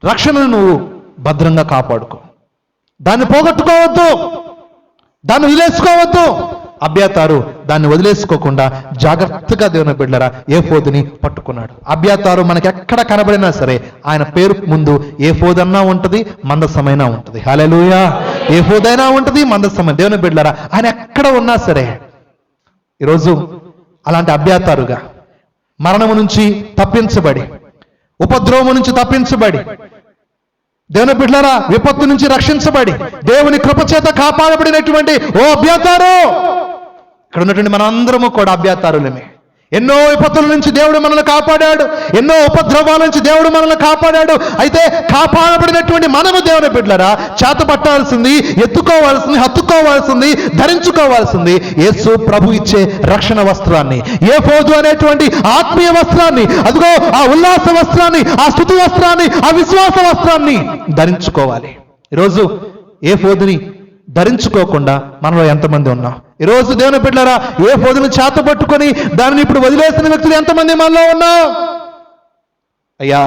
రక్షణను నువ్వు భద్రంగా కాపాడుకో. దాన్ని పోగొట్టుకోవద్దు, దాన్ని విలేసుకోవద్దు. అబ్యాతారు దాన్ని వదిలేసుకోకుండా జాగ్రత్తగా దేవుని బిడ్డలారా ఏఫోదుని పట్టుకున్నాడు. అబ్యాతారు మనకి ఎక్కడ కనబడినా సరే ఆయన పేరు ముందు ఏఫోదన్నా ఉంటది, మందసమైనా ఉంటది. హల్లెలూయా. ఏఫోదైనా ఉంటది, మందసమైన. దేవుని బిడ్డలారా ఆయన ఎక్కడ ఉన్నా సరే ఈరోజు అలాంటి అబ్యాతారుగా మరణము నుంచి తప్పించబడి, ఉపద్రవము నుంచి తప్పించబడి, దేవుని బిడ్డలారా విపత్తు నుంచి రక్షించబడి, దేవుని కృపచేత కాపాడబడినటువంటి ఓ అబ్యాతారు, ఇక్కడ ఉన్నటువంటి మనందరము కూడా అబ్యాతారులమే. ఎన్నో విపత్తుల నుంచి దేవుడు మనల్ని కాపాడాడు, ఎన్నో ఉపద్రవాల నుంచి దేవుడు మనల్ని కాపాడాడు. అయితే కాపాడబడినటువంటి మనము దేవుని బిడ్డలారా చేతపట్టాల్సింది, ఎత్తుకోవాల్సింది, హత్తుకోవాల్సింది, ధరించుకోవాల్సింది యేసు ప్రభు ఇచ్చే రక్షణ వస్త్రాన్ని, ఏఫోదు అనేటువంటి ఆత్మీయ వస్త్రాన్ని, అదిగో ఆ ఉల్లాస వస్త్రాన్ని, ఆ స్తుతి వస్త్రాన్ని, ఆ విశ్వాస వస్త్రాన్ని ధరించుకోవాలి. ఈరోజు ఏఫోదుని ధరించుకోకుండా మనలో ఎంతమంది ఉన్నాం? ఈరోజు దేవుని బిడ్డలారా ఏఫోదుని చేత పట్టుకొని దానిని ఇప్పుడు వదిలేసిన వ్యక్తులు ఎంతమంది మనలో ఉన్నాం? అయ్యా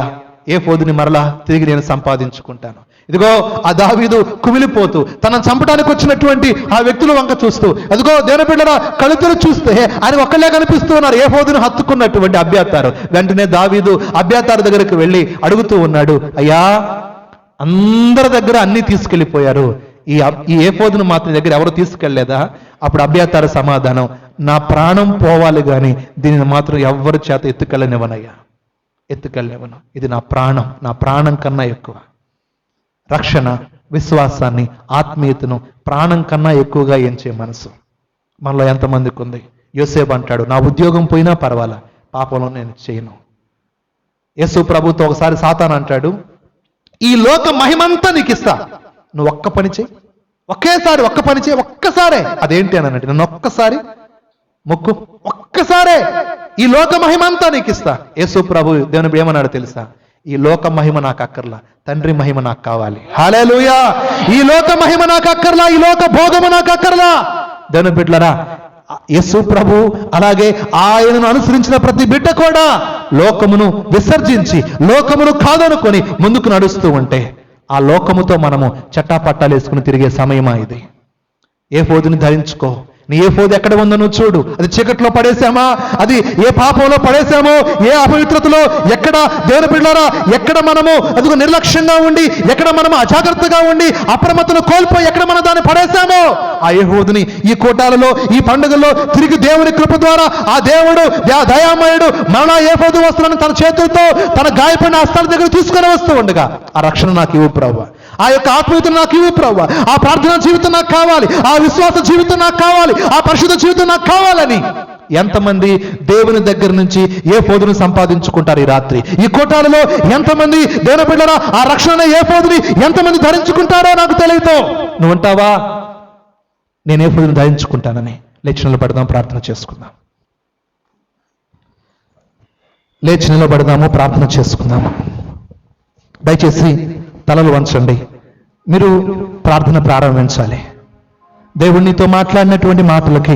ఏఫోదుని మరలా తిరిగి నేను సంపాదించుకుంటాను. ఇదిగో ఆ దావీదు కుమిలిపోతూ తనను చంపడానికి వచ్చినటువంటి ఆ వ్యక్తుల వంక చూస్తూ, అదిగో దేవుని బిడ్డలారా కళితులు చూస్తే ఆయన ఒక్కలే కనిపిస్తూ ఉన్నారు. ఏఫోదుని హత్తుకున్నటువంటి అబ్యాతారు. వెంటనే దావీదు అబ్యాతారు దగ్గరికి వెళ్ళి అడుగుతూ ఉన్నాడు, అయ్యా అందరి దగ్గర అన్ని తీసుకెళ్లిపోయారు, ఈ ఏఫోదును మాత్రం దగ్గర ఎవరు తీసుకెళ్లేదా? అప్పుడు అబ్యాతారు సమాధానం, నా ప్రాణం పోవాలి గాని దీనిని మాత్రం ఎవరి చేత ఎత్తుకెళ్ళనివ్వనయ్యా, ఎత్తుకెళ్ళనివ్వను. ఇది నా ప్రాణం, నా ప్రాణం కన్నా ఎక్కువ. రక్షణ, విశ్వాసాన్ని, ఆత్మీయతను ప్రాణం కన్నా ఎక్కువగా ఎంచే మనసు మనలో ఎంతమందికి ఉంది? యోసేపు అంటాడు, నా ఉద్యోగం పోయినా పర్వాలా, పాపంలో నేను చేయను. యేసు ప్రభుతో ఒకసారి సాతాను అంటాడు, ఈ లోక మహిమంతా నీకు ఇస్తా, నువ్వు ఒక్క పని చేయి, ఒకేసారి ఒక్క పని చేయి, ఒక్కసారే. అదేంటి అని అన్నట్టు, నన్ను ఒక్కసారి మొక్కు, ఒక్కసారే ఈ లోక మహిమంతా నీకు ఇస్తా. యేసు ప్రభు దేవుని ఏమన్నాడు తెలుసా? ఈ లోక మహిమ నాకు అక్కర్లా, తండ్రి మహిమ నాకు కావాలి. హల్లెలూయా. ఈ లోక మహిమ నాకు అక్కర్లా, ఈ లోక భోగము నాకు అక్కర్లా. దేవుని బిడ్డలారా యేసు ప్రభు అలాగే ఆయనను అనుసరించిన ప్రతి బిడ్డ కూడా లోకమును విసర్జించి, లోకమును కాదనుకొని ముందుకు నడుస్తూ ఉంటే ఆ లోకముతో మనము చట్టాపట్టాలు వేసుకుని తిరిగే సమయమా ఇది? ఏఫోదుని ధరించుకో. నీ ఏఫోదు ఎక్కడ ఉందో నువ్వు చూడు. అది చీకట్లో పడేశామా, అది ఏ పాపంలో పడేశామో, ఏ అపవిత్రతలో, ఎక్కడ దేవుని బిడ్డలారా ఎక్కడ మనము అదిగో నిర్లక్ష్యంగా ఉండి, ఎక్కడ మనము అజాగ్రత్తగా ఉండి అప్రమత్తను కోల్పోయి ఎక్కడ మనం దాన్ని పడేశామో, ఆ ఏఫోదుని ఈ కోటాలలో, ఈ పండుగల్లో తిరిగి దేవుని కృప ద్వారా ఆ దేవుడు దయామయుడు మరలా ఏఫోదు వస్త్రాన్ని తన చేతులతో తన గాయపడిన హస్తాల దగ్గర తీసుకొని వస్తూ ఉండగా, ఆ రక్షణ నాకు ఇవ్వు ప్రభువా, ఆ యొక్క ఆత్మీయత నాకు ఇవ్వు ప్రభువా, ఆ ప్రార్థనా జీవితం నాకు కావాలి, ఆ విశ్వాస జీవితం నాకు కావాలి, ఆ పరిశుద్ధ జీవితం నాకు కావాలని ఎంతమంది దేవుని దగ్గర నుంచి ఏఫోదును సంపాదించుకుంటారు ఈ రాత్రి? ఈ కోటాలలో ఎంతమంది దేవుని బిడ్డలారా ఆ రక్షణ ఏఫోదుని ఎంతమంది ధరించుకుంటారో నాకు తెలియదు. నువ్వు అంటావా నేను ఏఫోదుని ధరించుకుంటానని? లేచి నిలబడదాం, ప్రార్థన చేసుకుందాం. లేచి నిలబడదాము, ప్రార్థన చేసుకుందాము. దయచేసి తలలు వంచండి. మీరు ప్రార్థన ప్రారంభించాలి. దేవునితో మాట్లాడినటువంటి మాటలకి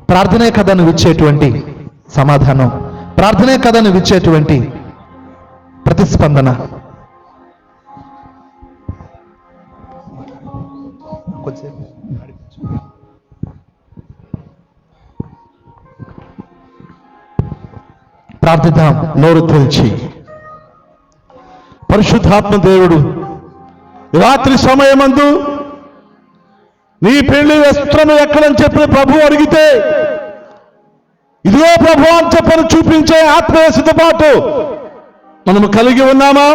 ప్రార్థనే కదా నువ్వు ఇచ్చేటువంటి సమాధానం, ప్రార్థనే కదా నువ్వు ఇచ్చేటువంటి ప్రతిస్పందన. ప్రార్థిద్దాం నోరు తెరిచి. పరిశుద్ధాత్మ దేవుడు రాత్రి సమయమందు నీ పెళ్లి వస్త్రము ఎక్కడని చెప్పి ప్రభు అడిగితే, ఇదిగో ప్రభు అని చెప్పని చూపించే ఆత్మీయ సిద్ధపాటు మనము కలిగి ఉన్నామా?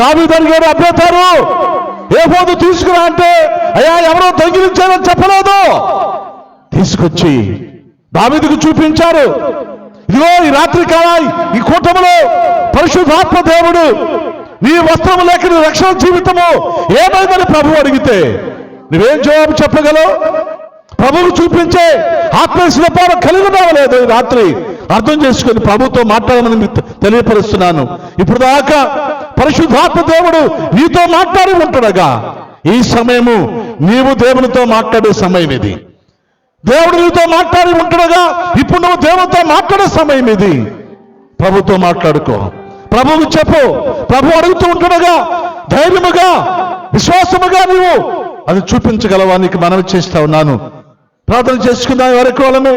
దావీదు అడిగాడు, అబ్యాతారు ఏఫోదు తీసుకురా అంటే, అయ్యా ఎవరో దొంగిలించారని చెప్పలేదు, తీసుకొచ్చి దావీదుకు చూపించారు. ఇదిగో ఈ రాత్రి కాలం ఈ కూటమిలో పరిశుద్ధాత్మ దేవుడు నీ వస్త్రము లేక నీ రక్షణ జీవితము ఏమైందని ప్రభు అడిగితే నువ్వేం జవాబు చెప్పగలవు? ప్రభువు చూపించే ఆత్మశిల్పాలు కలిగి ఉండవలేదు. ఈ రాత్రి అర్థం చేసుకుని ప్రభుతో మాట్లాడమని తెలియపరుస్తున్నాను. ఇప్పుడు దాకా పరిశుద్ధాత్మ దేవుడు నీతో మాట్లాడి ఉంటుండగా ఈ సమయము నీవు దేవునితో మాట్లాడే సమయం ఇది. దేవుడు నీతో మాట్లాడి ఉంటుండగా ఇప్పుడు నువ్వు దేవునితో మాట్లాడే సమయం ఇది. ప్రభుతో మాట్లాడుకో, ప్రభువు చెప్పు. ప్రభు అడుగుతూ ఉంటుండగా ధైర్యముగా, విశ్వాసముగా నీవు అది చూపించగలవా? నీకు మనవి చేస్తా ఉన్నాను. ప్రార్థన చేసుకుందాం వరకు వాళ్ళమే